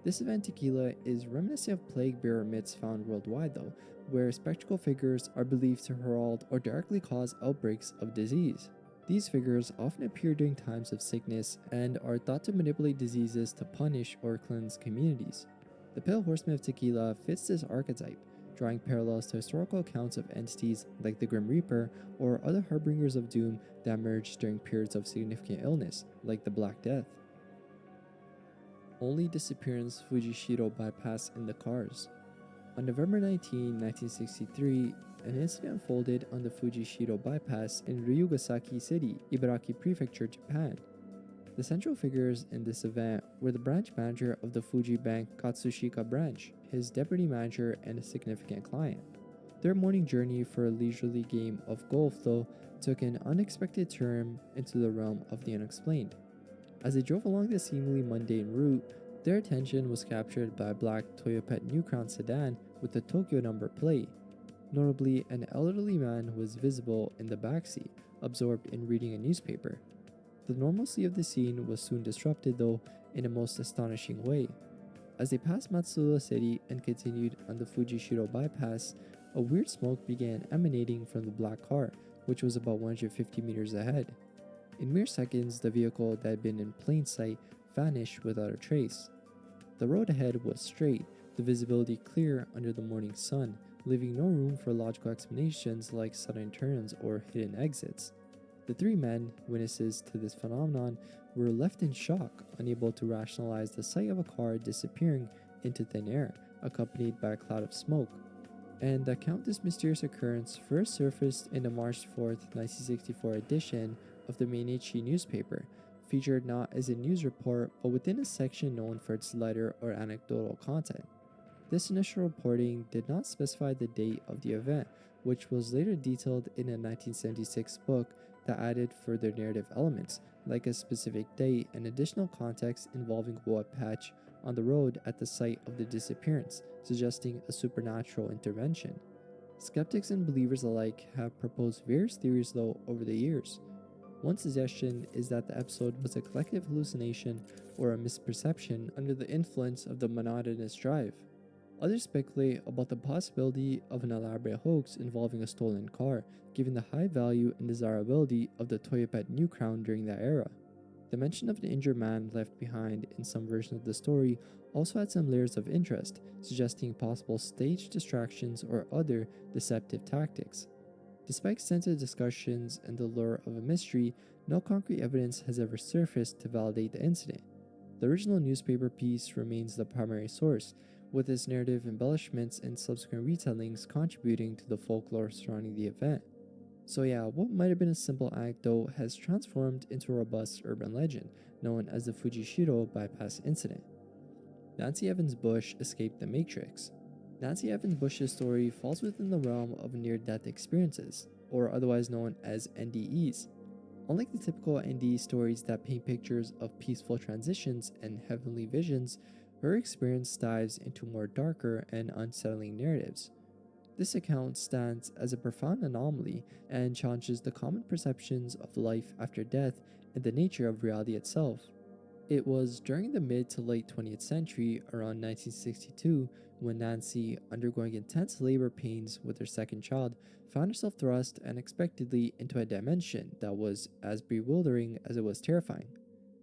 This event Tequila is reminiscent of plague-bearer myths found worldwide though, where spectral figures are believed to herald or directly cause outbreaks of disease. These figures often appear during times of sickness and are thought to manipulate diseases to punish or cleanse communities. The Pale Horseman of Tequila fits this archetype, drawing parallels to historical accounts of entities like the Grim Reaper or other harbingers of doom that emerged during periods of significant illness, like the Black Death. only disappearance Fujishiro bypassed in the cars. On November 19, 1963, an incident unfolded on the Fujishiro bypass in Ryugasaki City, Ibaraki Prefecture, Japan. The central figures in this event were the branch manager of the Fuji Bank Katsushika branch, his deputy manager, and a significant client. Their morning journey for a leisurely game of golf, though, took an unexpected turn into the realm of the unexplained. As they drove along the seemingly mundane route, their attention was captured by a black Toyota New Crown sedan with a Tokyo number plate. Notably, an elderly man was visible in the backseat, absorbed in reading a newspaper. The normalcy of the scene was soon disrupted, though, in a most astonishing way. As they passed Matsuda City and continued on the Fujishiro bypass, a weird smoke began emanating from the black car, which was about 150 meters ahead. In mere seconds, the vehicle that had been in plain sight vanished without a trace. The road ahead was straight, the visibility clear under the morning sun, leaving no room for logical explanations like sudden turns or hidden exits. The three men, witnesses to this phenomenon, were left in shock, unable to rationalize the sight of a car disappearing into thin air, accompanied by a cloud of smoke. And the account of this mysterious occurrence first surfaced in the March 4th, 1964 edition of the Mainichi newspaper, featured not as a news report but within a section known for its lighter or anecdotal content. This initial reporting did not specify the date of the event, which was later detailed in a 1976 book that added further narrative elements, like a specific date and additional context involving a wood patch on the road at the site of the disappearance, suggesting a supernatural intervention. Skeptics and believers alike have proposed various theories, though, over the years. One suggestion is that the episode was a collective hallucination or a misperception under the influence of the monotonous drive. Others speculate about the possibility of an elaborate hoax involving a stolen car, given the high value and desirability of the Toyota New Crown during that era. The mention of an injured man left behind in some version of the story also had some layers of interest, suggesting possible stage distractions or other deceptive tactics. Despite extensive discussions and the lure of a mystery, no concrete evidence has ever surfaced to validate the incident. The original newspaper piece remains the primary source, with its narrative embellishments and subsequent retellings contributing to the folklore surrounding the event. So yeah, what might have been a simple anecdote has transformed into a robust urban legend known as the Fujishiro bypass incident. Nancy Evans Bush escaped the Matrix. Nancy Evans Bush's story falls within the realm of near-death experiences, or otherwise known as NDEs. Unlike the typical NDE stories that paint pictures of peaceful transitions and heavenly visions, her experience dives into more darker and unsettling narratives. This account stands as a profound anomaly and challenges the common perceptions of life after death and the nature of reality itself. It was during the mid to late 20th century, around 1962, when Nancy, undergoing intense labor pains with her second child, found herself thrust unexpectedly into a dimension that was as bewildering as it was terrifying.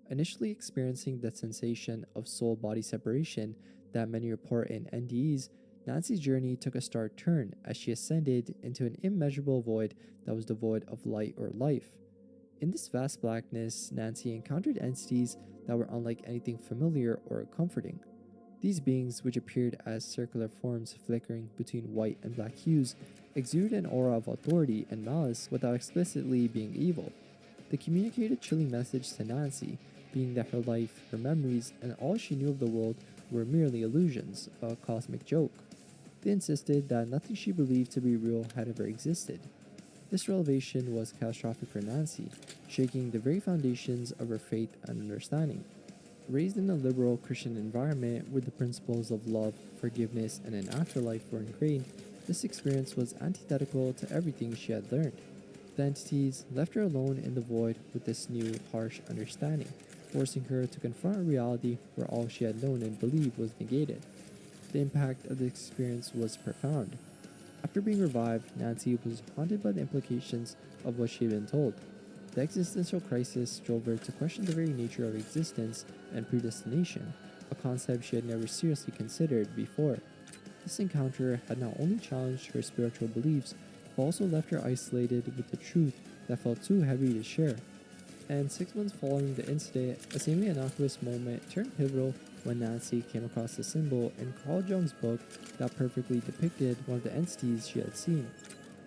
Initially experiencing the sensation of soul-body separation that many report in NDEs, Nancy's journey took a stark turn as she ascended into an immeasurable void that was devoid of light or life. In this vast blackness, Nancy encountered entities that were unlike anything familiar or comforting. These beings, which appeared as circular forms flickering between white and black hues, exuded an aura of authority and malice without explicitly being evil. They communicated a chilling message to Nancy, being that her life, her memories, and all she knew of the world were merely illusions, a cosmic joke. They insisted that nothing she believed to be real had ever existed. This revelation was catastrophic for Nancy, shaking the very foundations of her faith and understanding. Raised in a liberal Christian environment where the principles of love, forgiveness, and an afterlife were ingrained, this experience was antithetical to everything she had learned. The entities left her alone in the void with this new, harsh understanding, forcing her to confront a reality where all she had known and believed was negated. The impact of the experience was profound. After being revived, Nancy was haunted by the implications of what she had been told. The existential crisis drove her to question the very nature of existence and predestination, a concept she had never seriously considered before. This encounter had not only challenged her spiritual beliefs, but also left her isolated with the truth that felt too heavy to share. And 6 months following the incident, a seemingly innocuous moment turned pivotal when Nancy came across a symbol in Carl Jung's book that perfectly depicted one of the entities she had seen.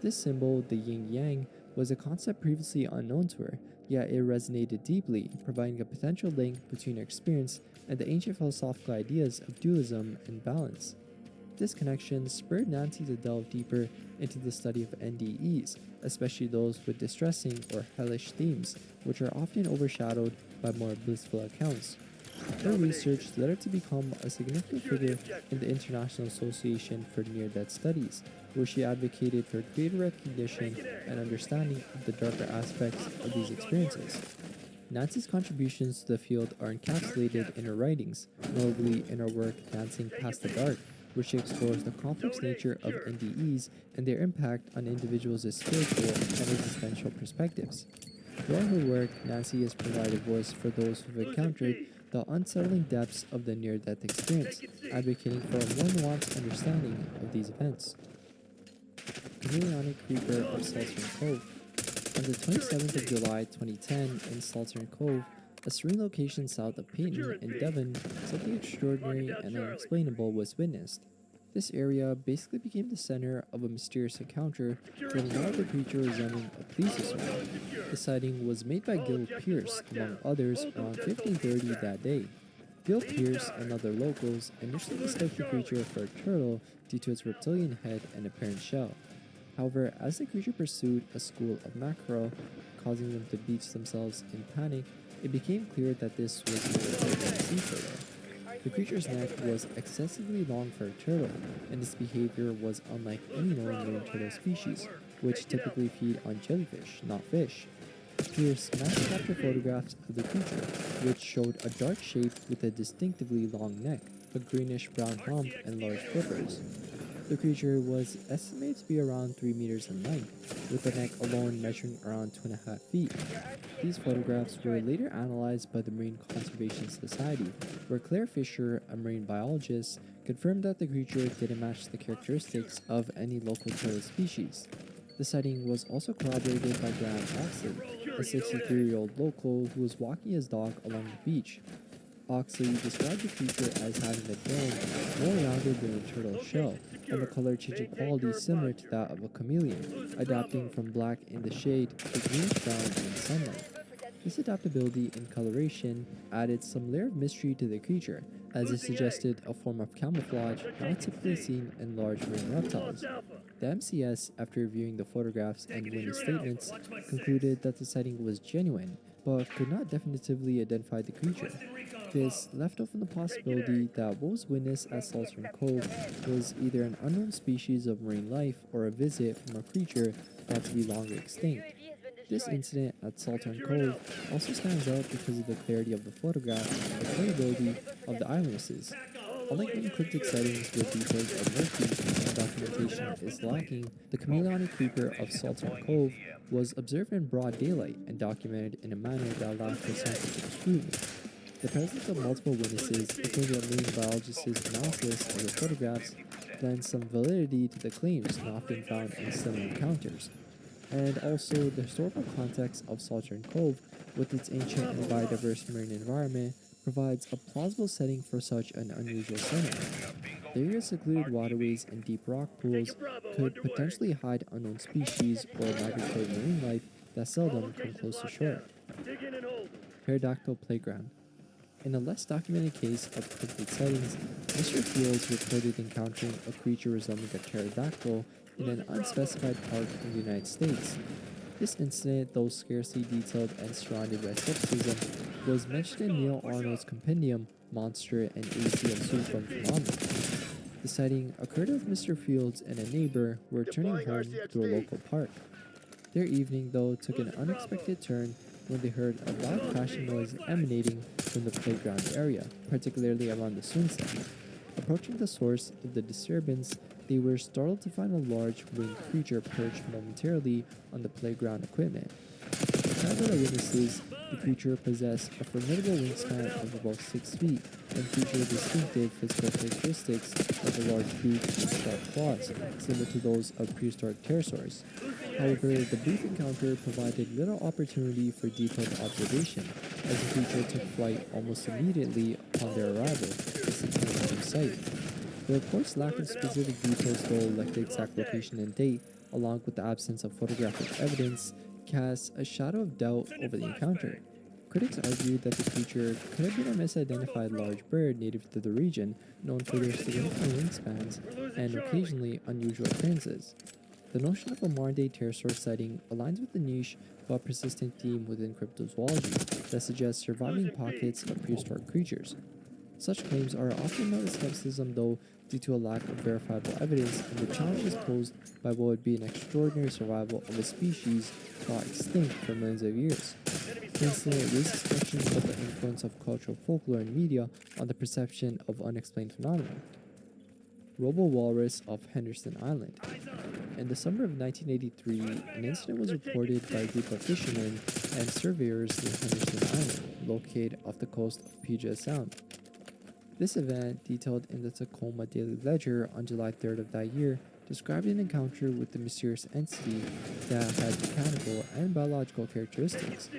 This symbol, the yin yang, was a concept previously unknown to her, yet it resonated deeply, providing a potential link between her experience and the ancient philosophical ideas of dualism and balance. This connection spurred Nancy to delve deeper into the study of NDEs, especially those with distressing or hellish themes, which are often overshadowed by more blissful accounts. Her research led her to become a significant figure in the International Association for Near-Death Studies, where she advocated for greater recognition and understanding of the darker aspects of these experiences. Nancy's contributions to the field are encapsulated in her writings, notably in her work Dancing Past the Dark, where she explores the complex nature of NDEs and their impact on individuals' spiritual and existential perspectives. Throughout her work, Nancy has provided voice for those who have encountered the unsettling depths of the near-death experience, advocating for a more nuanced understanding of these events. Chameleonic Creeper of Saltern Cove. On the 27th of July 2010 in Saltern Cove, a serene location south of Peyton in Devon, something extraordinary and unexplainable was witnessed. This area basically became the center of a mysterious encounter with another creature resembling a plesiosaur. The sighting was made by Gil Pierce, among others, around 1530 that day. Gil Pierce and other locals initially mistook the creature for a turtle due to its reptilian head and apparent shell. However, as the creature pursued a school of mackerel, causing them to beach themselves in panic, it became clear that this was more than a sea turtle. The creature's neck was excessively long for a turtle, and its behavior was unlike any known marine turtle species, which typically feed on jellyfish, not fish. Pierce mass captured photographs of the creature, which showed a dark shape with a distinctively long neck, a greenish-brown hump, and large flippers. The creature was estimated to be around 3 meters in length, with the neck alone measuring around 2.5 feet. These photographs were later analyzed by the Marine Conservation Society, where Claire Fisher, a marine biologist, confirmed that the creature didn't match the characteristics of any local turtle species. The sighting was also corroborated by Graham Oxley, a 63-year-old local who was walking his dog along the beach. Oxley described the creature as having a dome more rounded than a turtle's shell, and the color-changing quality similar to that of a chameleon, adapting from black in the shade to greenish-brown in sunlight. This adaptability in coloration added some layer of mystery to the creature, as it suggested a form of camouflage not typically seen in large marine reptiles. The MCS, after reviewing the photographs and witness statements, concluded that the sighting was genuine, but could not definitively identify the creature. This left open the possibility that what was witnessed at Saltern Cove was either an unknown species of marine life or a visit from a creature thought to be long extinct. This incident at Saltern Cove also stands out because of the clarity of the photographs and the credibility of the eyewitnesses. Unlike many cryptic sightings where details are murky and documentation is lacking, the chameleonic creeper of Saltern Cove was observed in broad daylight and documented in a manner that allowed for scientific scrutiny. The presence of multiple witnesses, including a marine biologist's analysis of the photographs, lends some validity to the claims not often found in similar encounters. And also, the historical context of Saltern Cove, with its ancient and biodiverse marine environment, provides a plausible setting for such an unusual setting. The area's secluded waterways and deep rock pools could potentially hide unknown species or migratory marine life that seldom come close to shore. Pterodactyl Playground. In a less documented case of cryptid sightings, Mr. Fields reported encountering a creature resembling a pterodactyl in an unspecified park in the United States. This incident, though scarcely detailed and surrounded by skepticism, was mentioned in Neil Arnold's compendium Monster and AC of Super Phenomena. The sighting occurred as Mr. Fields and a neighbor were returning home through a local park. Their evening, though, took an unexpected turn when they heard a loud crashing noise emanating from the playground area, particularly around the swing set. Approaching the source of the disturbance, they were startled to find a large winged creature perched momentarily on the playground equipment. According to the witnesses, the creature possessed a formidable wingspan of about 6 feet and featured distinctive physical characteristics like a large beak and sharp claws, similar to those of prehistoric pterosaurs. However, the brief encounter provided little opportunity for detailed observation, as the creature took flight almost immediately upon their arrival, disappearing from sight. The report's lack of specific details, though, like the exact location and date, along with the absence of photographic evidence, casts a shadow of doubt over the encounter. Critics argued that the creature could have been a misidentified large bird native to the region, known for their significant wingspans and occasionally unusual appearances. The notion of a modern-day pterosaur sighting aligns with the niche but persistent theme within cryptozoology that suggests surviving pockets of prehistoric creatures. Such claims are often met with skepticism, though, due to a lack of verifiable evidence and the challenges posed by what would be an extraordinary survival of a species thought extinct for millions of years. For instance, it raises questions about the influence of cultural folklore and media on the perception of unexplained phenomena. Robo-walrus off Henderson Island. In the summer of 1983, an incident was reported by a group of fishermen and surveyors near Henderson Island, located off the coast of Puget Sound. This event, detailed in the Tacoma Daily Ledger on July 3rd of that year, described an encounter with a mysterious entity that had mechanical and biological characteristics.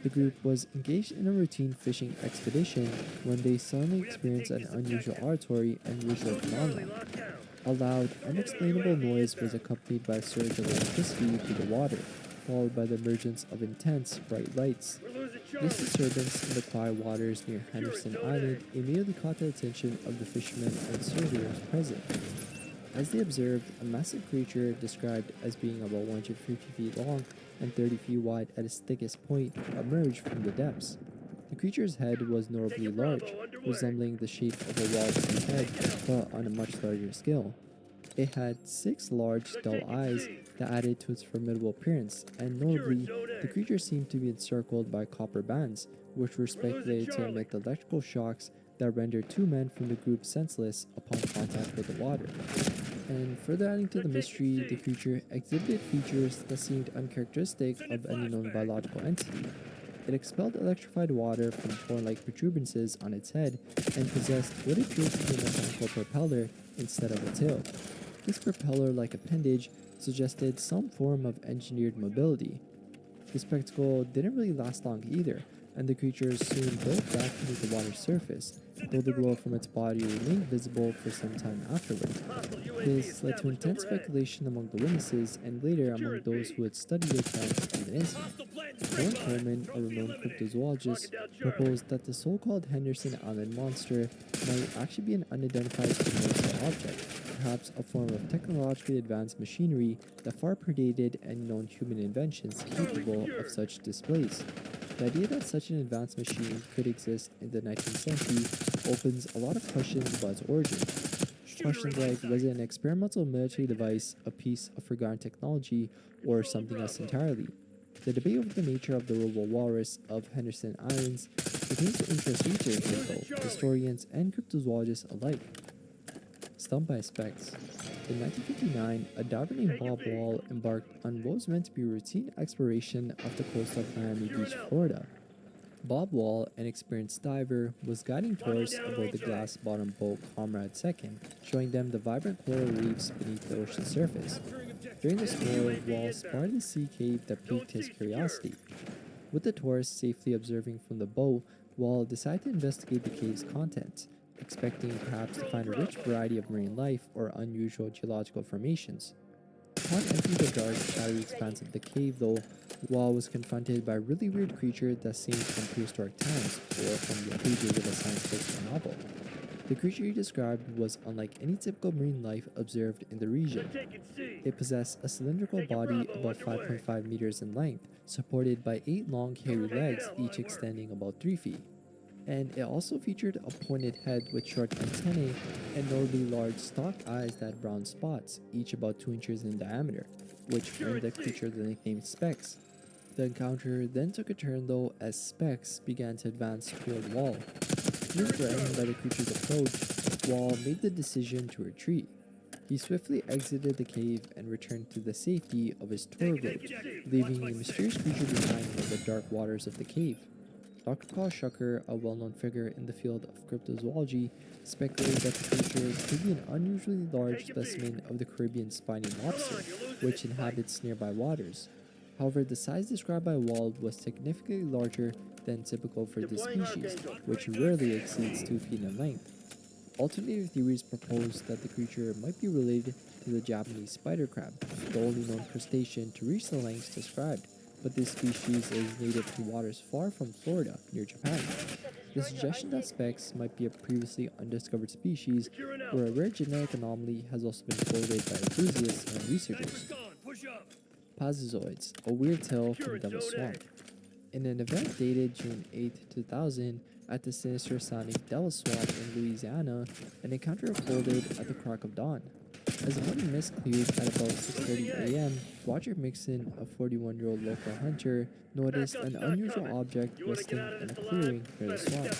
The group was engaged in a routine fishing expedition when they suddenly experienced an unusual auditory and visual phenomenon. A loud, unexplainable noise was accompanied by a surge of electricity through the water, followed by the emergence of intense, bright lights. This disturbance in the quiet waters near Henderson Island immediately caught the attention of the fishermen and surveyors present. As they observed, a massive creature described as being about 150 feet long and 30 feet wide at its thickest point emerged from the depths. The creature's head was notably large, resembling the shape of a walrus's head, but on a much larger scale. It had 6 large, dull eyes that added to its formidable appearance, and notably, the creature seemed to be encircled by copper bands, which were speculated to emit the electrical shocks that rendered 2 men from the group senseless upon contact with the water. And further adding to the mystery, the creature exhibited features that seemed uncharacteristic of any known biological entity. It expelled electrified water from horn-like protuberances on its head and possessed what appeared to be a mechanical propeller instead of a tail. This propeller-like appendage suggested some form of engineered mobility. The spectacle didn't really last long either, and the creature soon broke back to the water's surface, though the glow from its body remained visible for some time afterward. This led to intense speculation among the witnesses and later among those who had studied the accounts of the incident. Warren Coleman, a renowned cryptozoologist, proposed that the so-called Henderson Island monster might actually be an unidentified universal object, perhaps a form of technologically advanced machinery that far predated any known human inventions capable of such displays. The idea that such an advanced machine could exist in the 19th century opens a lot of questions about its origin. Questions like, was it an experimental military device, a piece of forgotten technology, or something else entirely? The debate over the nature of the robo-walrus of Henderson Islands continues to interest researchers, though, historians and cryptozoologists alike. Stumped by Specs. In 1959, a diver named Bob Wall embarked on what was meant to be routine exploration off the coast of Miami Beach, Florida. Bob Wall, an experienced diver, was guiding tourists aboard the glass-bottomed boat Comrade II, showing them the vibrant coral reefs beneath the ocean's surface. During this tour, Wall spotted a sea cave that piqued his curiosity. With the tourists safely observing from the boat, Wall decided to investigate the cave's contents, expecting perhaps to find a rich variety of marine life or unusual geological formations. Upon entering the dark, shadowy expanse of the cave, though, Wall was confronted by a really weird creature that seemed from prehistoric times or from the pages of a science fiction novel. The creature he described was unlike any typical marine life observed in the region. It possessed a cylindrical body about 5.5 meters in length, supported by 8 long hairy legs, each extending about 3 feet. And it also featured a pointed head with short antennae and notably large stalked eyes that had brown spots, each about 2 inches in diameter, which earned the creature the nickname Specs. The encounter then took a turn, though, as Specs began to advance toward Wall. Feeling threatened by the creature's approach, Wall made the decision to retreat. He swiftly exited the cave and returned to the safety of his tour group, leaving the mysterious creature behind in the dark waters of the cave. Dr. Carl Schucker, a well-known figure in the field of cryptozoology, speculated that the creature could be an unusually large specimen of the Caribbean spiny lobster, which inhabits nearby waters. However, the size described by Wald was significantly larger than typical for this species, which rarely exceeds 2 feet in length. Alternative theories propose that the creature might be related to the Japanese spider crab, the only known crustacean to reach the lengths described, but this species is native to waters far from Florida, near Japan. The suggestion that Specs might be a previously undiscovered species or a rare genetic anomaly has also been quoted by enthusiasts and researchers. Pazuzoids, a weird tale from Devil's Swamp. In an event dated June 8, 2000, at the sinister sounding Devil's Swamp in Louisiana, an encounter unfolded at the crack of dawn. As the morning mist cleared at about 6:30 a.m., Roger Mixon, a 41-year-old local hunter, noticed an unusual object resting in a clearing near the swamp.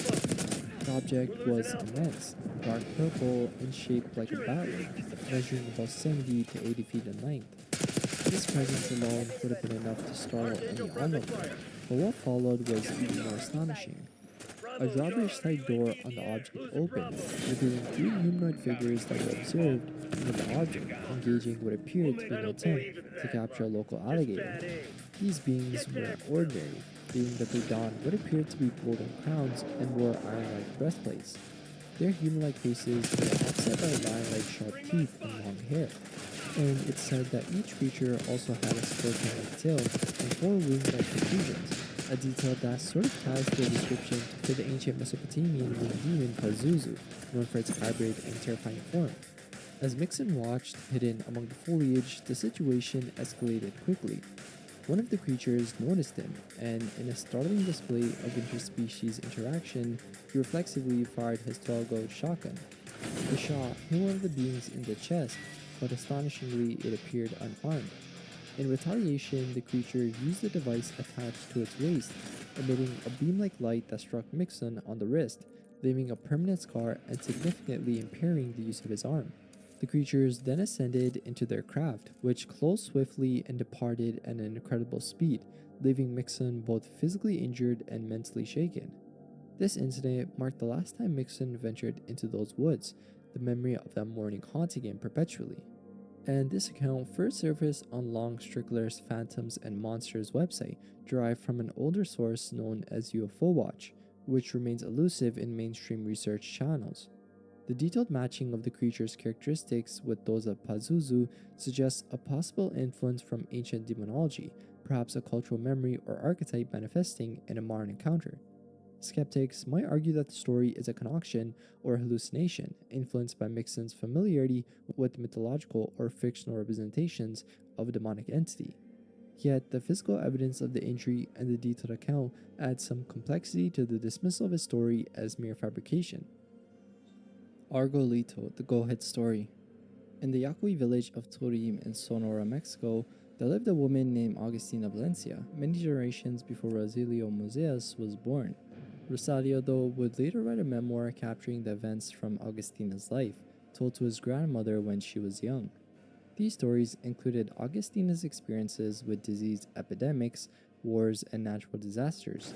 The object was immense, dark purple and shaped like a batwing, measuring about 70 to 80 feet in length. This presence alone would have been enough to startle any onlooker, but what followed was even more astonishing. A drawbridge-type door on the object opened, revealing three humanoid figures that were observed near the object, engaging what appeared to be an attempt to capture a local alligator. These beings were ordinary, being that they donned what appeared to be golden crowns and wore iron-like breastplates. Their human-like faces were offset by lion-like sharp teeth and long hair, and it's said that each creature also had a scorpion-like tail and four wing-like protrusions, a detail that sort of ties to a description for the ancient Mesopotamian winged demon Pazuzu, known for its hybrid and terrifying form. As Mixon watched, hidden among the foliage, the situation escalated quickly. One of the creatures noticed him, and in a startling display of interspecies interaction, he reflexively fired his 12-gauge shotgun. The shot hit one of the beings in the chest, but astonishingly it appeared unharmed. In retaliation, the creature used the device attached to its waist, emitting a beam-like light that struck Mixon on the wrist, leaving a permanent scar and significantly impairing the use of his arm. The creatures then ascended into their craft, which closed swiftly and departed at an incredible speed, leaving Mixon both physically injured and mentally shaken. This incident marked the last time Mixon ventured into those woods, the memory of that morning haunting him perpetually. And this account first surfaced on Long Strickler's Phantoms and Monsters website, derived from an older source known as UFO Watch, which remains elusive in mainstream research channels. The detailed matching of the creature's characteristics with those of Pazuzu suggests a possible influence from ancient demonology, perhaps a cultural memory or archetype manifesting in a modern encounter. Skeptics might argue that the story is a concoction or hallucination, influenced by Mixon's familiarity with mythological or fictional representations of a demonic entity. Yet, the physical evidence of the injury and the detailed account add some complexity to the dismissal of his story as mere fabrication. Argolito, the Go-Ahead Story. In the Yaqui village of Turim in Sonora, Mexico, there lived a woman named Augustina Valencia, many generations before Rosalio Museas was born. Rosalio, though, would later write a memoir capturing the events from Augustina's life, told to his grandmother when she was young. These stories included Augustina's experiences with disease epidemics, wars, and natural disasters.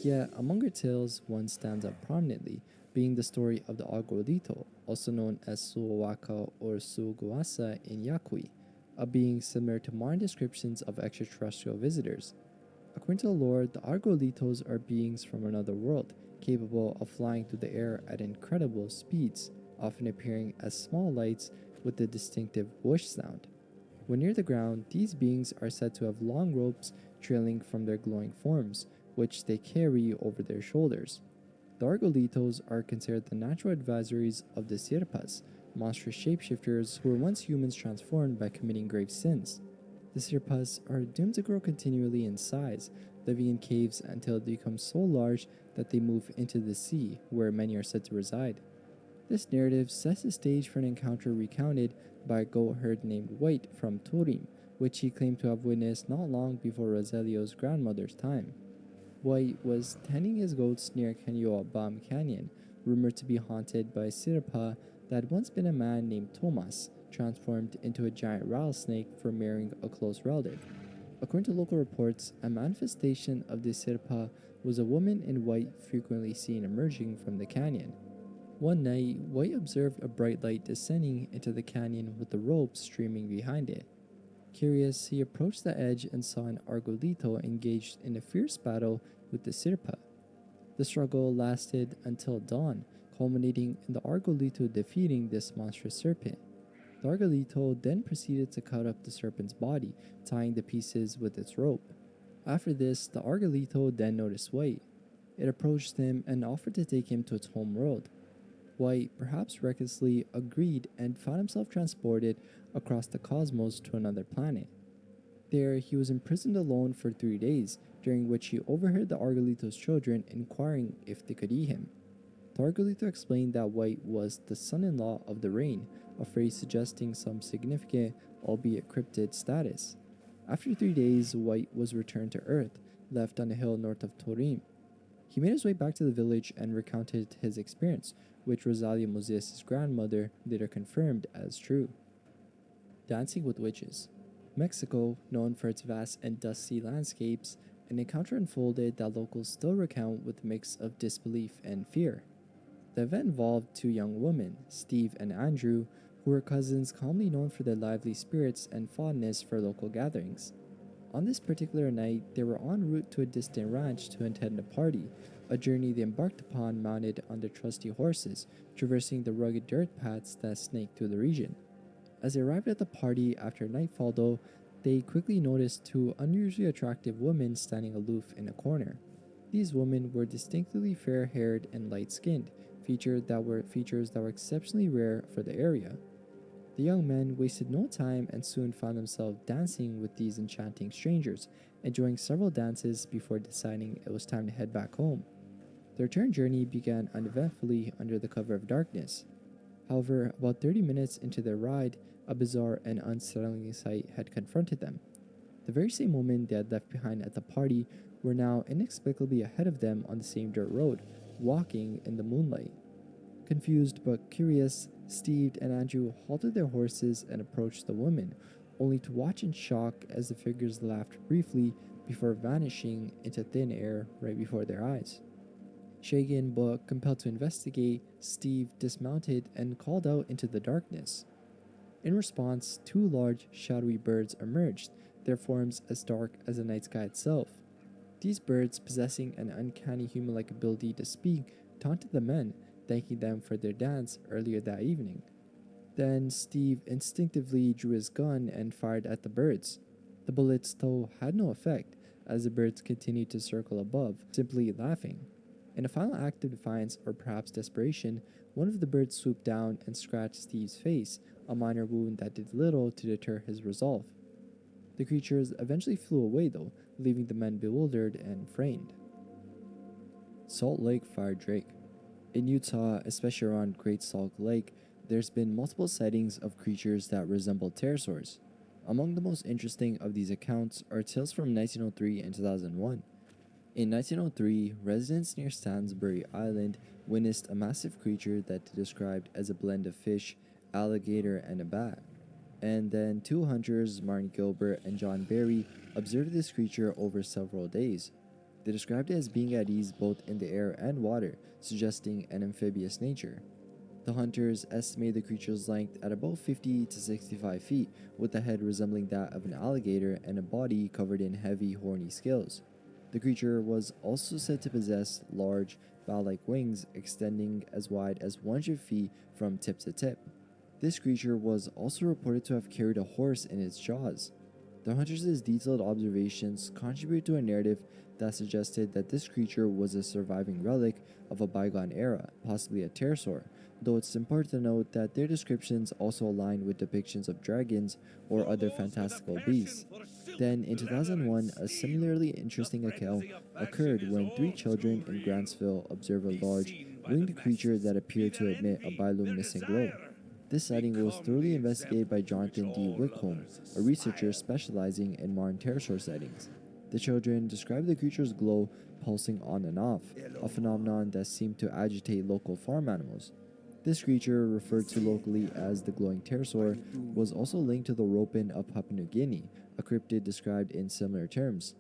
Yet, among her tales, one stands out prominently, being the story of the Argolito, also known as Suwaka or Suguasa in Yaqui, a being similar to modern descriptions of extraterrestrial visitors. According to the lore, the Argolitos are beings from another world, capable of flying through the air at incredible speeds, often appearing as small lights with a distinctive whoosh sound. When near the ground, these beings are said to have long ropes trailing from their glowing forms, which they carry over their shoulders. The Argolitos are considered the natural adversaries of the Sirpas, monstrous shapeshifters who were once humans transformed by committing grave sins. The Sirpas are doomed to grow continually in size, living in caves until they become so large that they move into the sea, where many are said to reside. This narrative sets the stage for an encounter recounted by a goat herd named White from Turim, which he claimed to have witnessed not long before Rosalio's grandmother's time. White was tending his goats near Bam Canyon, rumored to be haunted by a Sirpa that had once been a man named Tomas, transformed into a giant rattlesnake for marrying a close relative. According to local reports, a manifestation of the Sirpa was a woman in white frequently seen emerging from the canyon. One night, White observed a bright light descending into the canyon with the rope streaming behind it. Curious, he approached the edge and saw an Argolito engaged in a fierce battle with the Sirpa. The struggle lasted until dawn, culminating in the Argolito defeating this monstrous serpent. The Argolito then proceeded to cut up the serpent's body, tying the pieces with its rope. After this, the Argolito then noticed White. It approached him and offered to take him to its home world. White, perhaps recklessly, agreed and found himself transported across the cosmos to another planet. There, he was imprisoned alone for 3 days, during which he overheard the Argolito's children inquiring if they could eat him. The Argolito explained that White was the son-in-law of the rain, a phrase suggesting some significant, albeit cryptid, status. After 3 days, White was returned to Earth, left on a hill north of Turim. He made his way back to the village and recounted his experience, which Rosalia Moses' grandmother later confirmed as true. Dancing with Witches. Mexico, known for its vast and dusty landscapes, an encounter unfolded that locals still recount with a mix of disbelief and fear. The event involved two young women, Steve and Andrew, who were cousins commonly known for their lively spirits and fondness for local gatherings. On this particular night, they were en route to a distant ranch to attend a party, a journey they embarked upon mounted on their trusty horses, traversing the rugged dirt paths that snaked through the region. As they arrived at the party after nightfall, though, they quickly noticed two unusually attractive women standing aloof in a corner. These women were distinctly fair-haired and light-skinned, features that were exceptionally rare for the area. The young men wasted no time and soon found themselves dancing with these enchanting strangers, enjoying several dances before deciding it was time to head back home. The return journey began uneventfully under the cover of darkness. However, about 30 minutes into their ride, a bizarre and unsettling sight had confronted them. The very same women they had left behind at the party were now inexplicably ahead of them on the same dirt road, walking in the moonlight. Confused but curious, Steve and Andrew halted their horses and approached the women, only to watch in shock as the figures laughed briefly before vanishing into thin air right before their eyes. Shaken but compelled to investigate, Steve dismounted and called out into the darkness. In response, two large, shadowy birds emerged, their forms as dark as the night sky itself. These birds, possessing an uncanny human-like ability to speak, taunted the men, thanking them for their dance earlier that evening. Then Steve instinctively drew his gun and fired at the birds. The bullets, though, had no effect, as the birds continued to circle above, simply laughing. In a final act of defiance or perhaps desperation, one of the birds swooped down and scratched Steve's face, a minor wound that did little to deter his resolve. The creatures eventually flew away, though, leaving the men bewildered and framed. Salt Lake Fire Drake. In Utah, especially around Great Salt Lake, there's been multiple sightings of creatures that resemble pterosaurs. Among the most interesting of these accounts are tales from 1903 and 2001. In 1903, residents near Stansbury Island witnessed a massive creature that they described as a blend of fish, alligator, and a bat. And then two hunters, Martin Gilbert and John Barry, observed this creature over several days. They described it as being at ease both in the air and water, suggesting an amphibious nature. The hunters estimated the creature's length at about 50 to 65 feet, with the head resembling that of an alligator and a body covered in heavy, horny scales. The creature was also said to possess large, bat-like wings extending as wide as 100 feet from tip to tip. This creature was also reported to have carried a horse in its jaws. The hunters' detailed observations contribute to a narrative that suggested that this creature was a surviving relic of a bygone era, possibly a pterosaur, though it's important to note that their descriptions also align with depictions of dragons or other fantastical beasts. Then, in 2001, a similarly interesting account occurred when three children in Grantsville observed a large, winged creature that appeared to emit a bioluminescent glow. This sighting was thoroughly investigated by Jonathan D. Wickholm, a researcher specializing in modern pterosaur sightings. The children described the creature's glow pulsing on and off, a phenomenon that seemed to agitate local farm animals. This creature, referred to locally as the glowing pterosaur, was also linked to the ropen of Papua New Guinea, a cryptid described in similar terms.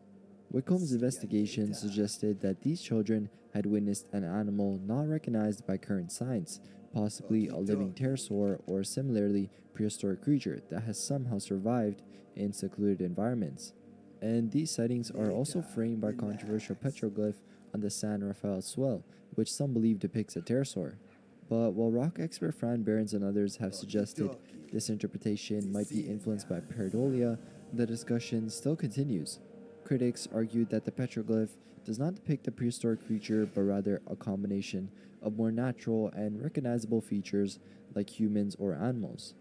Whitcomb's investigation suggested that these children had witnessed an animal not recognized by current science, possibly a living pterosaur or similarly prehistoric creature that has somehow survived in secluded environments. And these sightings are also framed by controversial petroglyph on the San Rafael swell, which some believe depicts a pterosaur. But while rock expert Fran Behrens and others have suggested this interpretation might be influenced by pareidolia, the discussion still continues. Critics argued that the petroglyph does not depict a prehistoric creature but rather a combination of more natural and recognizable features like humans or animals.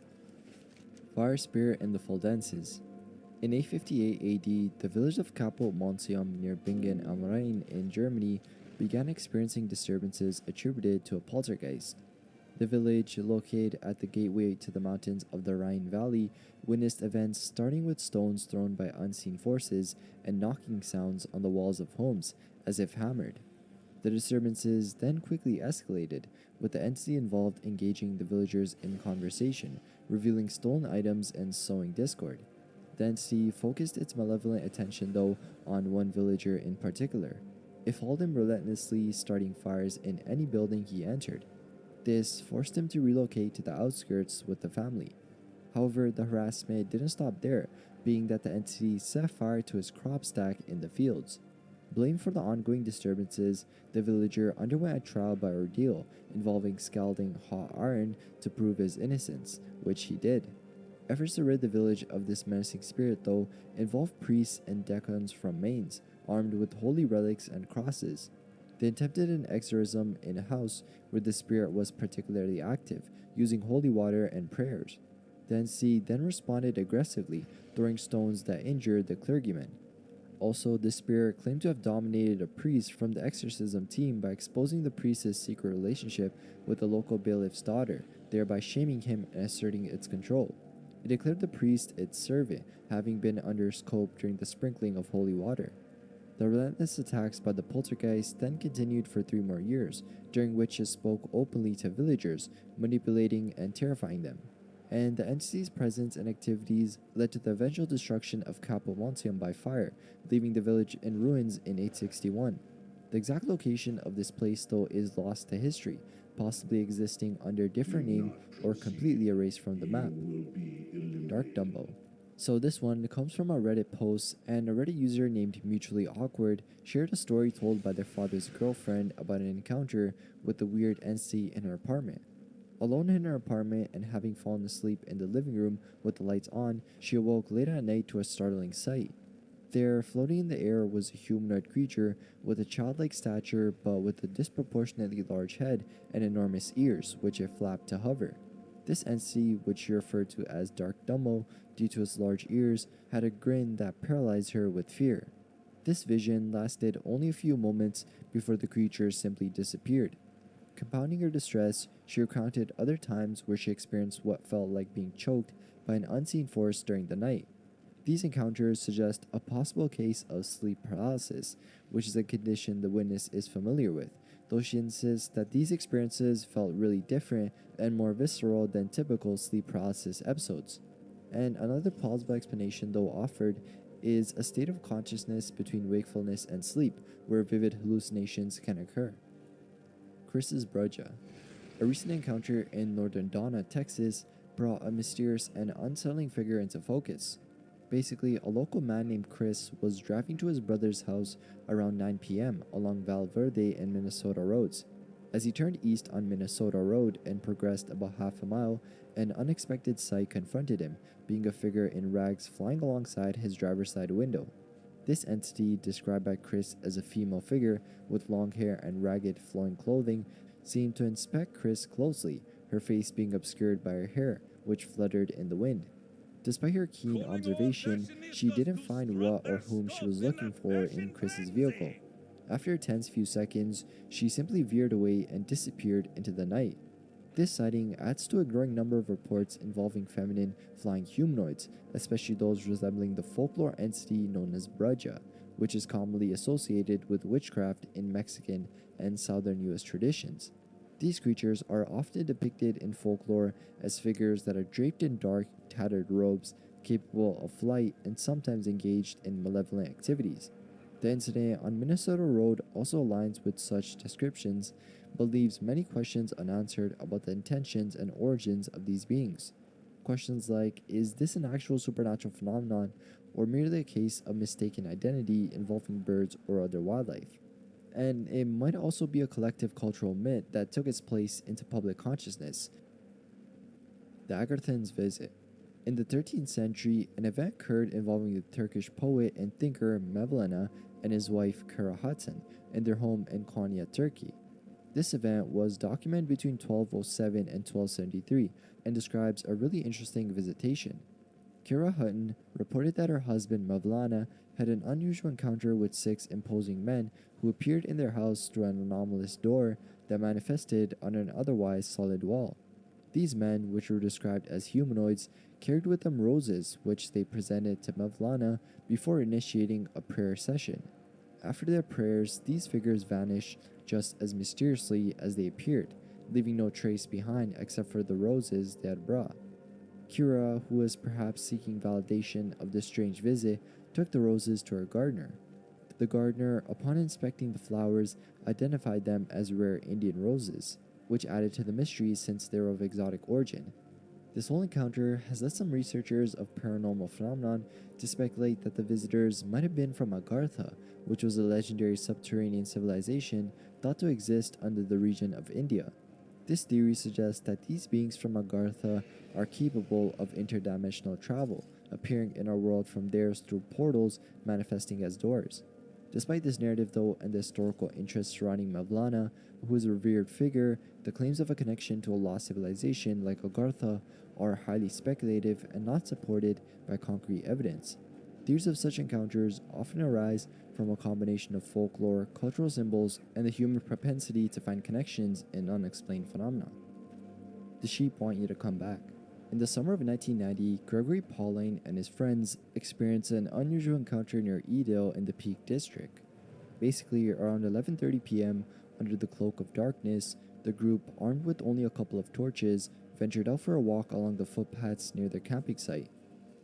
Fire spirit and the Fuldenses. In 858 AD, the village of Capo Monsium near Bingen am Rhein in Germany began experiencing disturbances attributed to a poltergeist. The village, located at the gateway to the mountains of the Rhine Valley, witnessed events starting with stones thrown by unseen forces and knocking sounds on the walls of homes, as if hammered. The disturbances then quickly escalated, with the entity involved engaging the villagers in conversation, revealing stolen items and sowing discord. The entity focused its malevolent attention, though, on one villager in particular. It followed him relentlessly, starting fires in any building he entered. This forced him to relocate to the outskirts with the family. However, the harassment didn't stop there, being that the entity set fire to his crop stack in the fields. Blamed for the ongoing disturbances, the villager underwent a trial by ordeal involving scalding hot iron to prove his innocence, which he did. Efforts to rid the village of this menacing spirit, though, involved priests and deacons from Mainz, armed with holy relics and crosses. They attempted an exorcism in a house where the spirit was particularly active, using holy water and prayers. The entity then responded aggressively, throwing stones that injured the clergyman. Also, the spirit claimed to have dominated a priest from the exorcism team by exposing the priest's secret relationship with the local bailiff's daughter, thereby shaming him and asserting its control. It declared the priest its servant, having been under scope during the sprinkling of holy water. The relentless attacks by the poltergeist then continued for 3 more years, during which it spoke openly to villagers, manipulating and terrifying them. And the entity's presence and activities led to the eventual destruction of Capo Montium by fire, leaving the village in ruins in 861. The exact location of this place, though, is lost to history, possibly existing under a different name or completely erased from the map. Dark Dumbo. So this one comes from a Reddit post, and a Reddit user named Mutually Awkward shared a story told by their father's girlfriend about an encounter with the weird entity in her apartment. Alone in her apartment and having fallen asleep in the living room with the lights on, she awoke late at night to a startling sight. There, floating in the air, was a humanoid creature with a childlike stature but with a disproportionately large head and enormous ears, which it flapped to hover. This entity, which she referred to as Dark Dumbo due to its large ears, had a grin that paralyzed her with fear. This vision lasted only a few moments before the creature simply disappeared. Compounding her distress, she recounted other times where she experienced what felt like being choked by an unseen force during the night. These encounters suggest a possible case of sleep paralysis, which is a condition the witness is familiar with, though she insists that these experiences felt really different and more visceral than typical sleep paralysis episodes. And another plausible explanation, though offered, is a state of consciousness between wakefulness and sleep, where vivid hallucinations can occur. Chris's Bruja. A recent encounter in northern Donna, Texas, brought a mysterious and unsettling figure into focus. Basically, a local man named Chris was driving to his brother's house around 9 p.m. along Val Verde and Minnesota roads. As he turned east on Minnesota Road and progressed about half a mile, an unexpected sight confronted him, being a figure in rags flying alongside his driver's side window. This entity, described by Chris as a female figure with long hair and ragged flowing clothing, seemed to inspect Chris closely, her face being obscured by her hair, which fluttered in the wind. Despite her keen observation, she didn't find what or whom she was looking for in Chris's vehicle. After a tense few seconds, she simply veered away and disappeared into the night. This sighting adds to a growing number of reports involving feminine flying humanoids, especially those resembling the folklore entity known as Bruja, which is commonly associated with witchcraft in Mexican and southern US traditions. These creatures are often depicted in folklore as figures that are draped in dark, tattered robes, capable of flight, and sometimes engaged in malevolent activities. The incident on Minnesota Road also aligns with such descriptions, but leaves many questions unanswered about the intentions and origins of these beings. Questions like, is this an actual supernatural phenomenon, or merely a case of mistaken identity involving birds or other wildlife? And it might also be a collective cultural myth that took its place into public consciousness. The Agarthan's visit. In the 13th century, an event occurred involving the Turkish poet and thinker Mevlana and his wife Karahattin in their home in Konya, Turkey. This event was documented between 1207 and 1273 and describes a really interesting visitation. Kira Hutton reported that her husband Mevlana had an unusual encounter with 6 imposing men who appeared in their house through an anomalous door that manifested on an otherwise solid wall. These men, which were described as humanoids, carried with them roses which they presented to Mevlana before initiating a prayer session. After their prayers, these figures vanished just as mysteriously as they appeared, leaving no trace behind except for the roses they had brought. Kira, who was perhaps seeking validation of this strange visit, took the roses to her gardener. The gardener, upon inspecting the flowers, identified them as rare Indian roses, which added to the mystery since they were of exotic origin. This whole encounter has led some researchers of paranormal phenomenon to speculate that the visitors might have been from Agartha, which was a legendary subterranean civilization thought to exist under the region of India. This theory suggests that these beings from Agartha are capable of interdimensional travel, appearing in our world from theirs through portals manifesting as doors. Despite this narrative, though, and the historical interest surrounding Mevlana, who is a revered figure, the claims of a connection to a lost civilization like Agartha are highly speculative and not supported by concrete evidence. Theories of such encounters often arise from a combination of folklore, cultural symbols, and the human propensity to find connections in unexplained phenomena. The sheep want you to come back. In the summer of 1990, Gregory Pauline and his friends experienced an unusual encounter near Edale in the Peak District. Basically, around 11:30 p.m., under the cloak of darkness, the group, armed with only a couple of torches, ventured out for a walk along the footpaths near their camping site.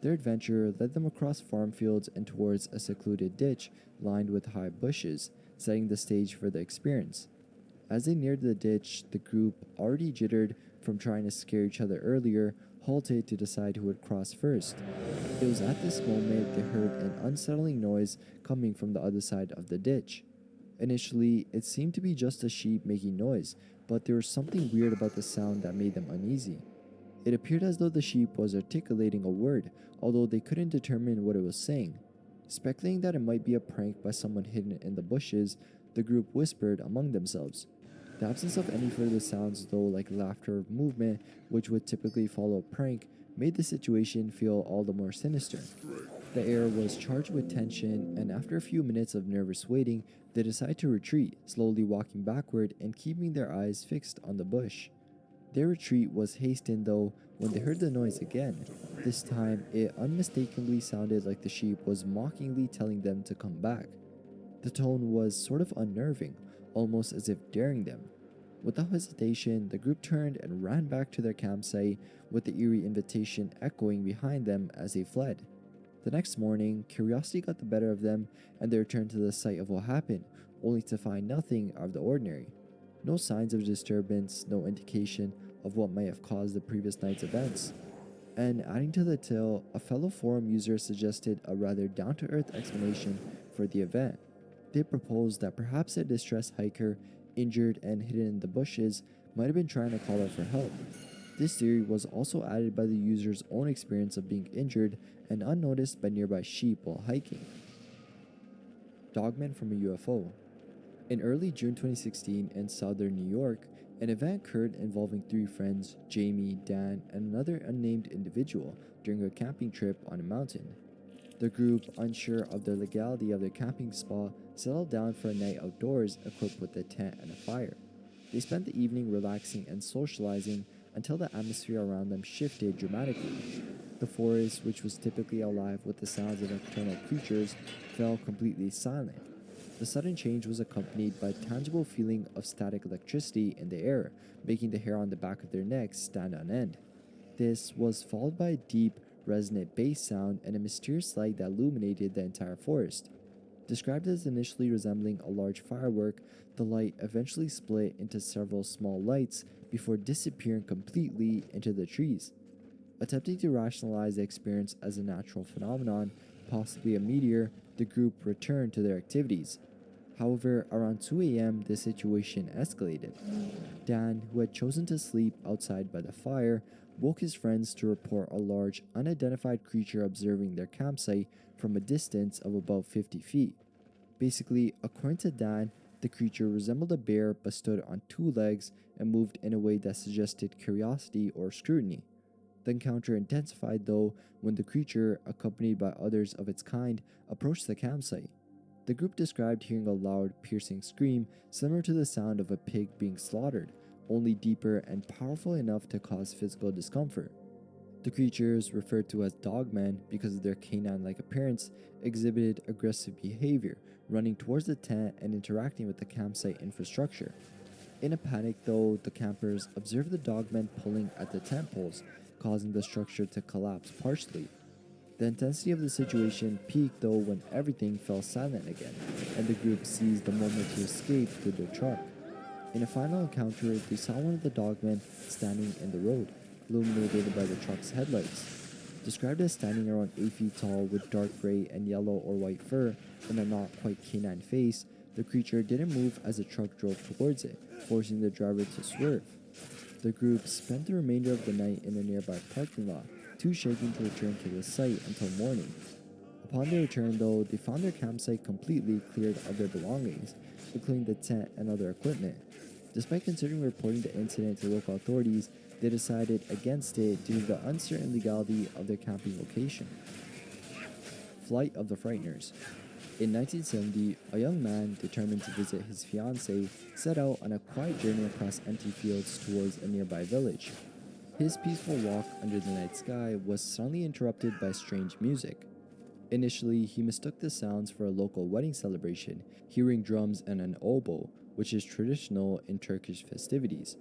Their adventure led them across farm fields and towards a secluded ditch lined with high bushes, setting the stage for the experience. As they neared the ditch, the group, already jittered from trying to scare each other earlier, halted to decide who would cross first. It was at this moment they heard an unsettling noise coming from the other side of the ditch. Initially, it seemed to be just a sheep making noise, but there was something weird about the sound that made them uneasy. It appeared as though the sheep was articulating a word, although they couldn't determine what it was saying. Speculating that it might be a prank by someone hidden in the bushes, the group whispered among themselves. The absence of any further sounds, though, like laughter or movement, which would typically follow a prank, made the situation feel all the more sinister. The air was charged with tension, and after a few minutes of nervous waiting, they decided to retreat, slowly walking backward and keeping their eyes fixed on the bush. Their retreat was hastened, though, when they heard the noise again. This time, it unmistakably sounded like the sheep was mockingly telling them to come back. The tone was sort of unnerving, almost as if daring them. Without hesitation, the group turned and ran back to their campsite, with the eerie invitation echoing behind them as they fled. The next morning, curiosity got the better of them, and they returned to the site of what happened, only to find nothing out of the ordinary. No signs of disturbance, no indication of what might have caused the previous night's events. And adding to the tale, a fellow forum user suggested a rather down-to-earth explanation for the event. They proposed that perhaps a distressed hiker, injured and hidden in the bushes, might have been trying to call out for help. This theory was also added by the user's own experience of being injured and unnoticed by nearby sheep while hiking. Dogman from a UFO. In early June 2016 in southern New York, an event occurred involving 3 friends, Jamie, Dan, and another unnamed individual, during a camping trip on a mountain. The group, unsure of the legality of their camping spot, settled down for a night outdoors equipped with a tent and a fire. They spent the evening relaxing and socializing until the atmosphere around them shifted dramatically. The forest, which was typically alive with the sounds of nocturnal creatures, fell completely silent. The sudden change was accompanied by a tangible feeling of static electricity in the air, making the hair on the back of their necks stand on end. This was followed by a deep, resonant bass sound and a mysterious light that illuminated the entire forest. Described as initially resembling a large firework, the light eventually split into several small lights before disappearing completely into the trees. Attempting to rationalize the experience as a natural phenomenon, possibly a meteor, the group returned to their activities. However, around 2 a.m., the situation escalated. Dan, who had chosen to sleep outside by the fire, woke his friends to report a large, unidentified creature observing their campsite from a distance of about 50 feet. Basically, according to Dan, the creature resembled a bear but stood on two legs and moved in a way that suggested curiosity or scrutiny. The encounter intensified, though, when the creature, accompanied by others of its kind, approached the campsite. The group described hearing a loud, piercing scream similar to the sound of a pig being slaughtered, only deeper and powerful enough to cause physical discomfort. The creatures, referred to as dogmen because of their canine-like appearance, exhibited aggressive behavior, running towards the tent and interacting with the campsite infrastructure. In a panic, though, the campers observed the dogmen pulling at the tent poles, causing the structure to collapse partially. The intensity of the situation peaked, though, when everything fell silent again, and the group seized the moment to escape through their truck. In a final encounter, they saw one of the dogmen standing in the road, illuminated by the truck's headlights. Described as standing around 8 feet tall with dark gray and yellow or white fur and a not quite canine face, the creature didn't move as the truck drove towards it, forcing the driver to swerve. The group spent the remainder of the night in a nearby parking lot, too shaken to return to the site until morning. Upon their return, though, they found their campsite completely cleared of their belongings, including the tent and other equipment. Despite considering reporting the incident to local authorities, they decided against it due to the uncertain legality of their camping location. Flight of the Frighteners. In 1970, a young man determined to visit his fiancée set out on a quiet journey across empty fields towards a nearby village. His peaceful walk under the night sky was suddenly interrupted by strange music. Initially, he mistook the sounds for a local wedding celebration, hearing drums and an oboe, which is traditional in Turkish festivities.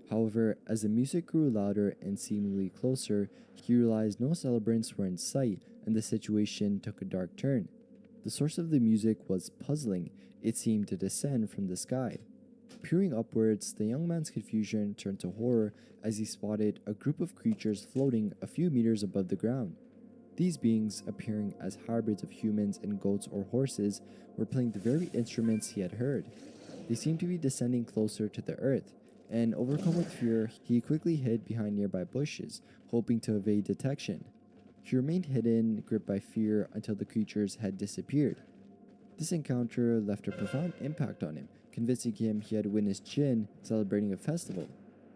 However, as the music grew louder and seemingly closer, he realized no celebrants were in sight and the situation took a dark turn. The source of the music was puzzling. It seemed to descend from the sky. Peering upwards, the young man's confusion turned to horror as he spotted a group of creatures floating a few meters above the ground. These beings, appearing as hybrids of humans and goats or horses, were playing the very instruments he had heard. They seemed to be descending closer to the earth, and overcome with fear, he quickly hid behind nearby bushes, hoping to evade detection. He remained hidden, gripped by fear, until the creatures had disappeared. This encounter left a profound impact on him, convincing him he had witnessed jinn celebrating a festival.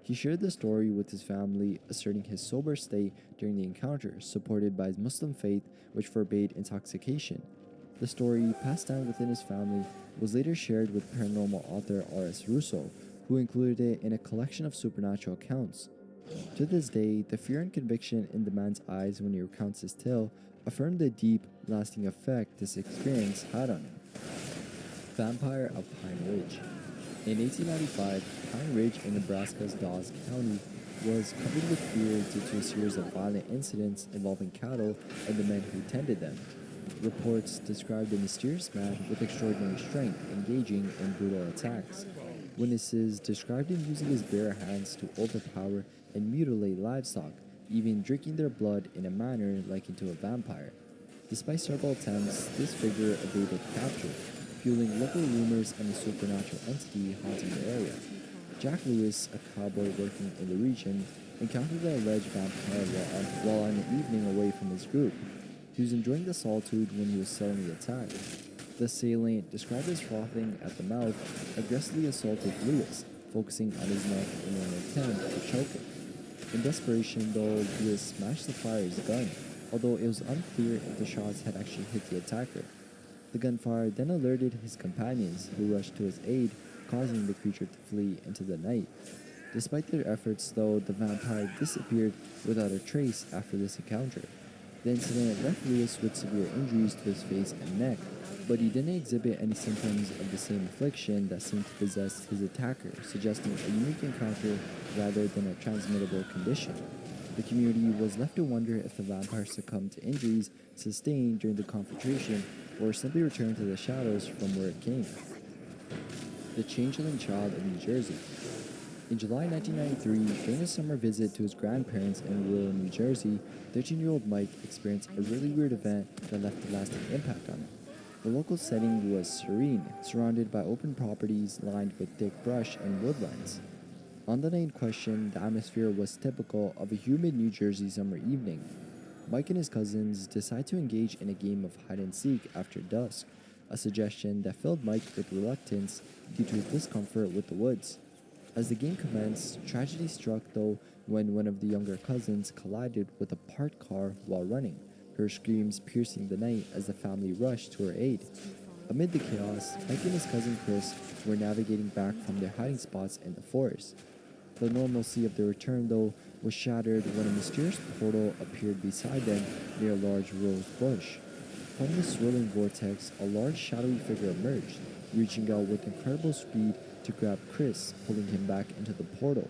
He shared the story with his family, asserting his sober state during the encounter, supported by his Muslim faith, which forbade intoxication. The story, passed down within his family, was later shared with paranormal author R.S. Russo, who included it in a collection of supernatural accounts. To this day, the fear and conviction in the man's eyes when he recounts his tale affirm the deep, lasting effect this experience had on him. Vampire of Pine Ridge. In 1895, Pine Ridge in Nebraska's Dawes County was covered with fear due to a series of violent incidents involving cattle and the men who tended them. Reports described a mysterious man with extraordinary strength engaging in brutal attacks. Witnesses described him using his bare hands to overpower and mutilate livestock, even drinking their blood in a manner likened to a vampire. Despite several attempts, this figure evaded capture, fueling local rumors and a supernatural entity haunting the area. Jack Lewis, a cowboy working in the region, encountered the alleged vampire while on an evening away from his group. He was enjoying the solitude when he was suddenly attacked. The assailant, described as frothing at the mouth, aggressively assaulted Lewis, focusing on his neck in an attempt to choke him. In desperation, though, Lewis smashed the fire's gun, although it was unclear if the shots had actually hit the attacker. The gunfire then alerted his companions, who rushed to his aid, causing the creature to flee into the night. Despite their efforts, though, the vampire disappeared without a trace after this encounter. The incident left Lewis with severe injuries to his face and neck. but he didn't exhibit any symptoms of the same affliction that seemed to possess his attacker, suggesting a unique encounter rather than a transmittable condition. The community was left to wonder if the vampire succumbed to injuries sustained during the confrontation or simply returned to the shadows from where it came. The Changeling Child of New Jersey. In July 1993, during a summer visit to his grandparents in rural New Jersey, 13-year-old Mike experienced a really weird event that left a lasting impact on him. The local setting was serene, surrounded by open properties lined with thick brush and woodlands. On the night in question, the atmosphere was typical of a humid New Jersey summer evening. Mike and his cousins decide to engage in a game of hide-and-seek after dusk, a suggestion that filled Mike with reluctance due to his discomfort with the woods. As the game commenced, tragedy struck though when one of the younger cousins collided with a parked car while running, her screams piercing the night as the family rushed to her aid. Amid the chaos, Mike and his cousin Chris were navigating back from their hiding spots in the forest. The normalcy of their return, though, was shattered when a mysterious portal appeared beside them near a large rose bush. From the swirling vortex, a large shadowy figure emerged, reaching out with incredible speed to grab Chris, pulling him back into the portal.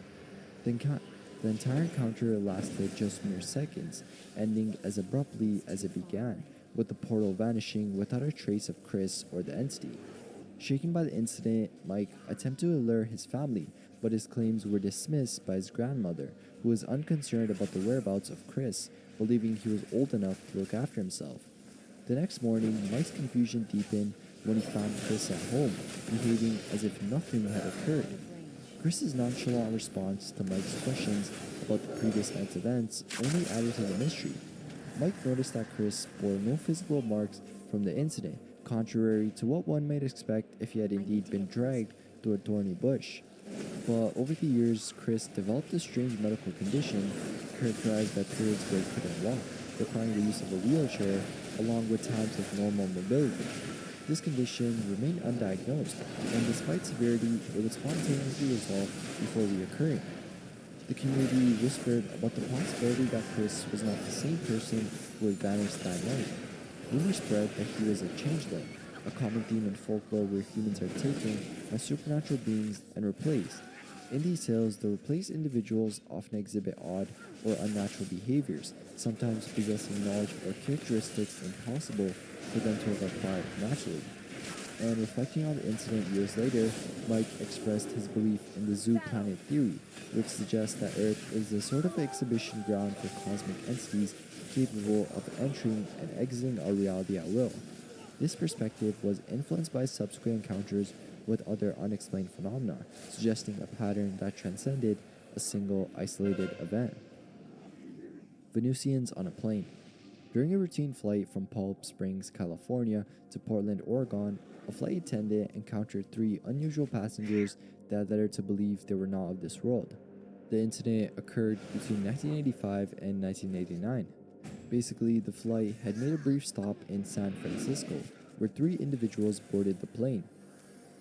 The entire encounter lasted just mere seconds, ending as abruptly as it began, with the portal vanishing without a trace of Chris or the entity. Shaken by the incident, Mike attempted to alert his family, but his claims were dismissed by his grandmother, who was unconcerned about the whereabouts of Chris, believing he was old enough to look after himself. The next morning, Mike's confusion deepened when he found Chris at home, behaving as if nothing had occurred. Chris's nonchalant response to Mike's questions about the previous night's events only added to the mystery. Mike noticed that Chris bore no physical marks from the incident, contrary to what one might expect if he had indeed been dragged through a thorny bush. But over the years, Chris developed a strange medical condition characterized by periods where he couldn't walk, requiring the use of a wheelchair, along with times of normal mobility. This condition remained undiagnosed, and despite severity, it would spontaneously resolve before reoccurring. The community whispered about the possibility that Chris was not the same person who had vanished that night. Rumors spread that he was a changeling, a common theme in folklore where humans are taken by supernatural beings and replaced. In these tales, the replaced individuals often exhibit odd or unnatural behaviors, sometimes possessing knowledge or characteristics impossible for them to have acquired naturally. And reflecting on the incident years later, Mike expressed his belief in the zoo planet theory, which suggests that Earth is a sort of exhibition ground for cosmic entities capable of entering and exiting our reality at will. This perspective was influenced by subsequent encounters with other unexplained phenomena, suggesting a pattern that transcended a single isolated event. Venusians on a plane. During a routine flight from Palm Springs, California to Portland, Oregon, a flight attendant encountered three unusual passengers that led her to believe they were not of this world. The incident occurred between 1985 and 1989. Basically, the flight had made a brief stop in San Francisco, where three individuals boarded the plane.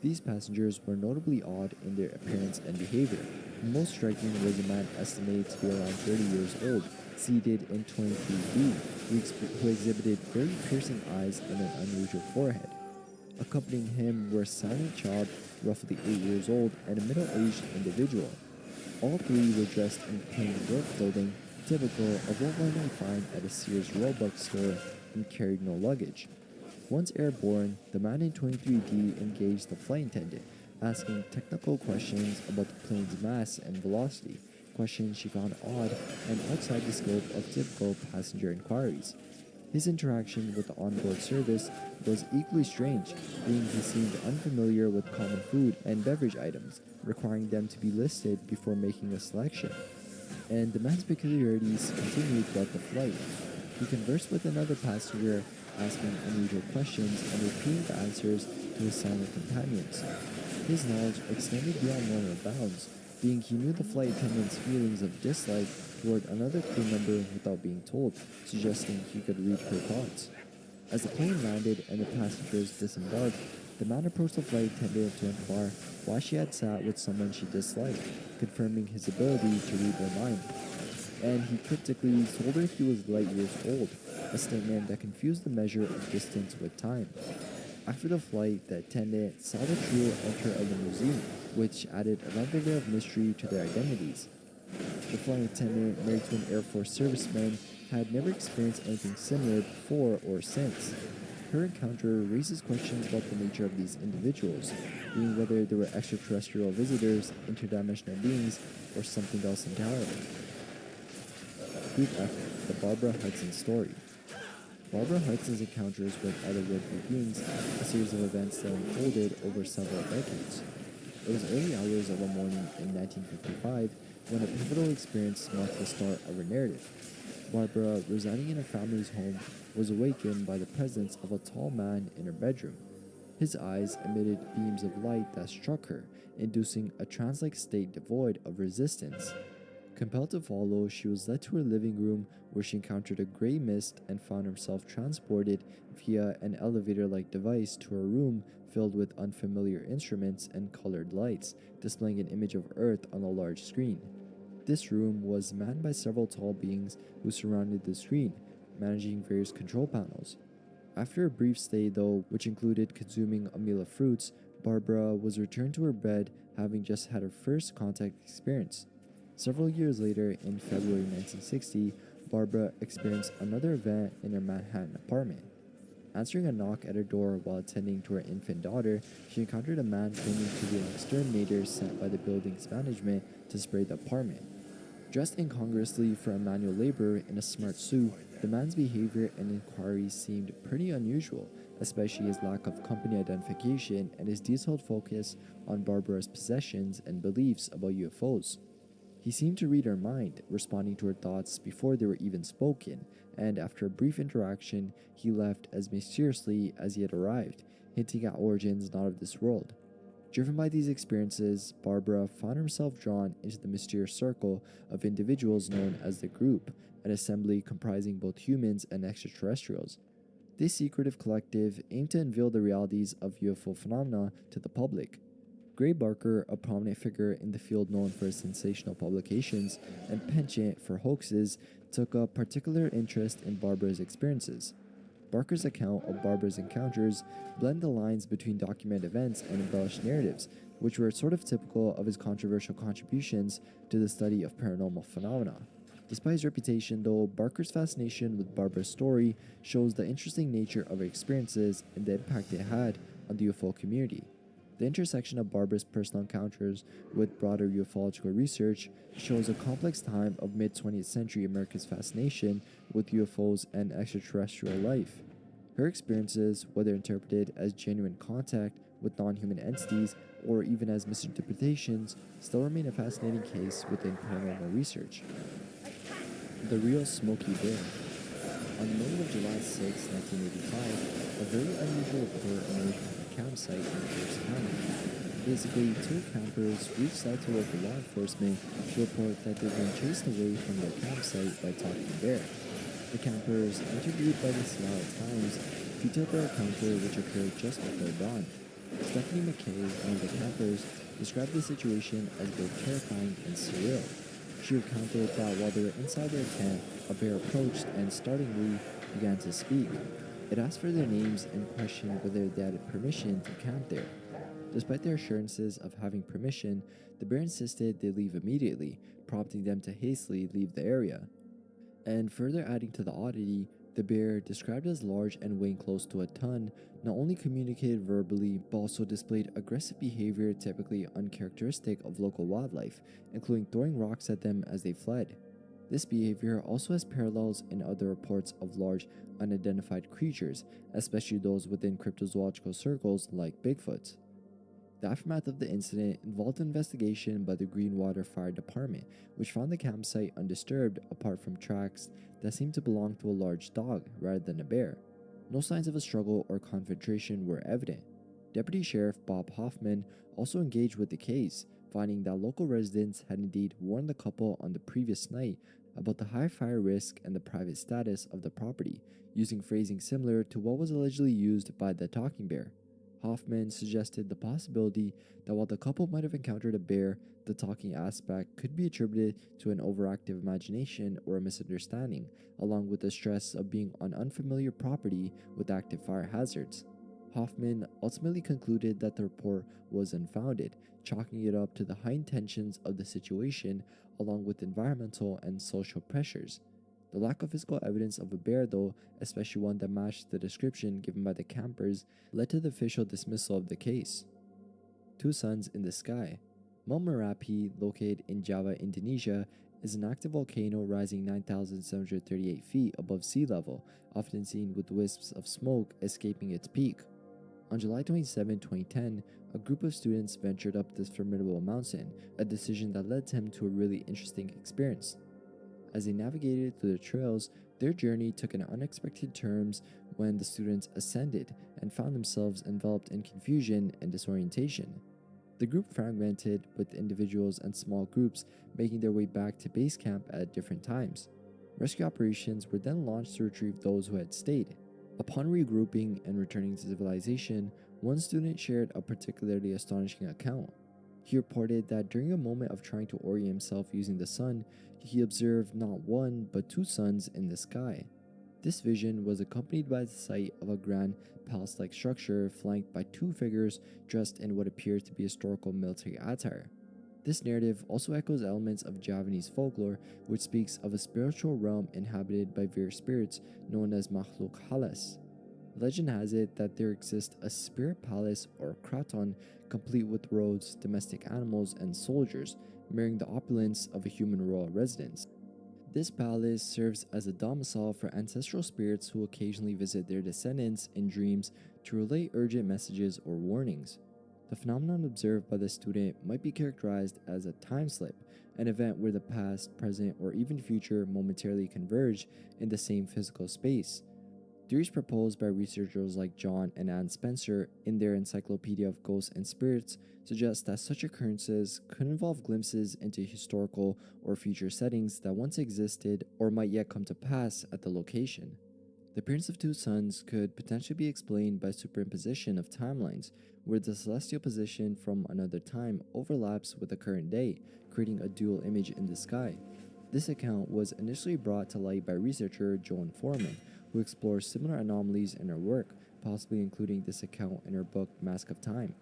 These passengers were notably odd in their appearance and behavior. Most striking was a man estimated to be around 30 years old, seated in 23B, who exhibited very piercing eyes and an unusual forehead. Accompanying him were a silent child, roughly 8 years old, and a middle-aged individual. All three were dressed in plain work clothing, typical of what one may find at a Sears Roebuck store, and carried no luggage. Once airborne, the man in 23D engaged the flight attendant, asking technical questions about the plane's mass and velocity, questions she found odd and outside the scope of typical passenger inquiries. His interaction with the onboard service was equally strange, being he seemed unfamiliar with common food and beverage items, requiring them to be listed before making a selection. And the man's peculiarities continued throughout the flight. He conversed with another passenger, asking unusual questions and repeating the answers to his silent companions. His knowledge extended beyond normal bounds, being he knew the flight attendant's feelings of dislike toward another crew member without being told, suggesting he could read her thoughts. As the plane landed and the passengers disembarked, the man approached the flight attendant to inquire why she had sat with someone she disliked, confirming his ability to read her mind. And he cryptically told her he was light years old, a statement that confused the measure of distance with time. After the flight, the attendant saw the trio enter a limousine, which added another layer of mystery to their identities. The flight attendant, married to an Air Force serviceman, had never experienced anything similar before or since. Her encounter raises questions about the nature of these individuals, being whether they were extraterrestrial visitors, interdimensional beings, or something else entirely. Group F, the Barbara Hudson story. Barbara Hudson's encounters with otherworldly beings, a series of events that unfolded over several decades. It was early hours of a morning in 1955 when a pivotal experience marked the start of her narrative. Barbara, residing in her family's home, was awakened by the presence of a tall man in her bedroom. His eyes emitted beams of light that struck her, inducing a trance-like state devoid of resistance. Compelled to follow, she was led to her living room where she encountered a gray mist and found herself transported via an elevator-like device to a room filled with unfamiliar instruments and colored lights, displaying an image of Earth on a large screen. This room was manned by several tall beings who surrounded the screen, managing various control panels. After a brief stay, though, which included consuming a meal of fruits, Barbara was returned to her bed, having just had her first contact experience. Several years later, in February 1960, Barbara experienced another event in her Manhattan apartment. Answering a knock at her door while attending to her infant daughter, she encountered a man claiming to be an exterminator sent by the building's management to spray the apartment. Dressed incongruously for a manual laborer in a smart suit, the man's behavior and inquiries seemed pretty unusual, especially his lack of company identification and his detailed focus on Barbara's possessions and beliefs about UFOs. He seemed to read her mind, responding to her thoughts before they were even spoken, and after a brief interaction, he left as mysteriously as he had arrived, hinting at origins not of this world. Driven by these experiences, Barbara found herself drawn into the mysterious circle of individuals known as the Group, an assembly comprising both humans and extraterrestrials. This secretive collective aimed to unveil the realities of UFO phenomena to the public. Gray Barker, a prominent figure in the field known for his sensational publications and penchant for hoaxes, took a particular interest in Barbara's experiences. Barker's account of Barbara's encounters blend the lines between documented events and embellished narratives, which were sort of typical of his controversial contributions to the study of paranormal phenomena. Despite his reputation, though, Barker's fascination with Barbara's story shows the interesting nature of her experiences and the impact it had on the UFO community. The intersection of Barbara's personal encounters with broader ufological research shows a complex time of mid-20th century America's fascination with UFOs and extraterrestrial life. Her experiences, whether interpreted as genuine contact with non-human entities or even as misinterpretations, still remain a fascinating case within paranormal research. The Real Smoky Bear. On the morning of July 6, 1985, a very unusual report emerged from a campsite in Pierce County. Basically, two campers reached out to local law enforcement to report that they'd been chased away from their campsite by a talking bear. The campers, interviewed by the Seattle Times, detailed their encounter, which occurred just before dawn. Stephanie McKay, one of the campers, described the situation as both terrifying and surreal. She recounted that while they were inside their tent, a bear approached and startlingly began to speak. It asked for their names and questioned whether they had permission to camp there. Despite their assurances of having permission, the bear insisted they leave immediately, prompting them to hastily leave the area. And further adding to the oddity, the bear, described as large and weighing close to a ton, not only communicated verbally but also displayed aggressive behavior typically uncharacteristic of local wildlife, including throwing rocks at them as they fled. This behavior also has parallels in other reports of large, unidentified creatures, especially those within cryptozoological circles like Bigfoot. The aftermath of the incident involved an investigation by the Greenwater Fire Department, which found the campsite undisturbed apart from tracks that seemed to belong to a large dog rather than a bear. No signs of a struggle or confrontation were evident. Deputy Sheriff Bob Hoffman also engaged with the case, finding that local residents had indeed warned the couple on the previous night about the high fire risk and the private status of the property, using phrasing similar to what was allegedly used by the talking bear. Hoffman suggested the possibility that while the couple might have encountered a bear, the talking aspect could be attributed to an overactive imagination or a misunderstanding, along with the stress of being on unfamiliar property with active fire hazards. Hoffman ultimately concluded that the report was unfounded, chalking it up to the high intentions of the situation along with environmental and social pressures. The lack of physical evidence of a bear, though, especially one that matched the description given by the campers, led to the official dismissal of the case. Two suns in the sky. Mount Merapi, located in Java, Indonesia, is an active volcano rising 9,738 feet above sea level, often seen with wisps of smoke escaping its peak. On July 27, 2010, a group of students ventured up this formidable mountain, a decision that led them to a really interesting experience. As they navigated through the trails, their journey took an unexpected turns when the students ascended and found themselves enveloped in confusion and disorientation. The group fragmented, with individuals and small groups making their way back to base camp at different times. Rescue operations were then launched to retrieve those who had stayed. Upon regrouping and returning to civilization, one student shared a particularly astonishing account. He reported that during a moment of trying to orient himself using the sun, he observed not one but two suns in the sky. This vision was accompanied by the sight of a grand palace-like structure flanked by two figures dressed in what appears to be historical military attire. This narrative also echoes elements of Javanese folklore, which speaks of a spiritual realm inhabited by various spirits known as makhluk halas. Legend has it that there exists a spirit palace or kraton complete with roads, domestic animals, and soldiers, mirroring the opulence of a human royal residence. This palace serves as a domicile for ancestral spirits who occasionally visit their descendants in dreams to relay urgent messages or warnings. The phenomenon observed by the student might be characterized as a time slip, an event where the past, present, or even future momentarily converge in the same physical space. Theories proposed by researchers like John and Ann Spencer in their Encyclopedia of Ghosts and Spirits suggest that such occurrences could involve glimpses into historical or future settings that once existed or might yet come to pass at the location. The appearance of two suns could potentially be explained by superimposition of timelines, where the celestial position from another time overlaps with the current day, creating a dual image in the sky. This account was initially brought to light by researcher Joan Foreman, who explores similar anomalies in her work, possibly including this account in her book Mask of Time.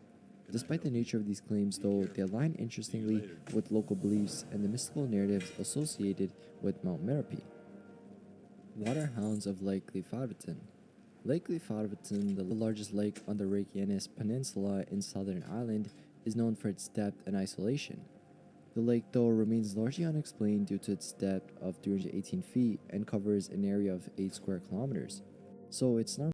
Despite the nature of these claims, though, they align interestingly with local beliefs and the mystical narratives associated with Mount Merapi. Waterhounds of Lake Glyphadon. Lake Glyphadon, the largest lake on the Reykjanes Peninsula in southern Ireland, is known for its depth and isolation. The lake, though, remains largely unexplained due to its depth of 318 feet and covers an area of 8 square kilometers. So it's not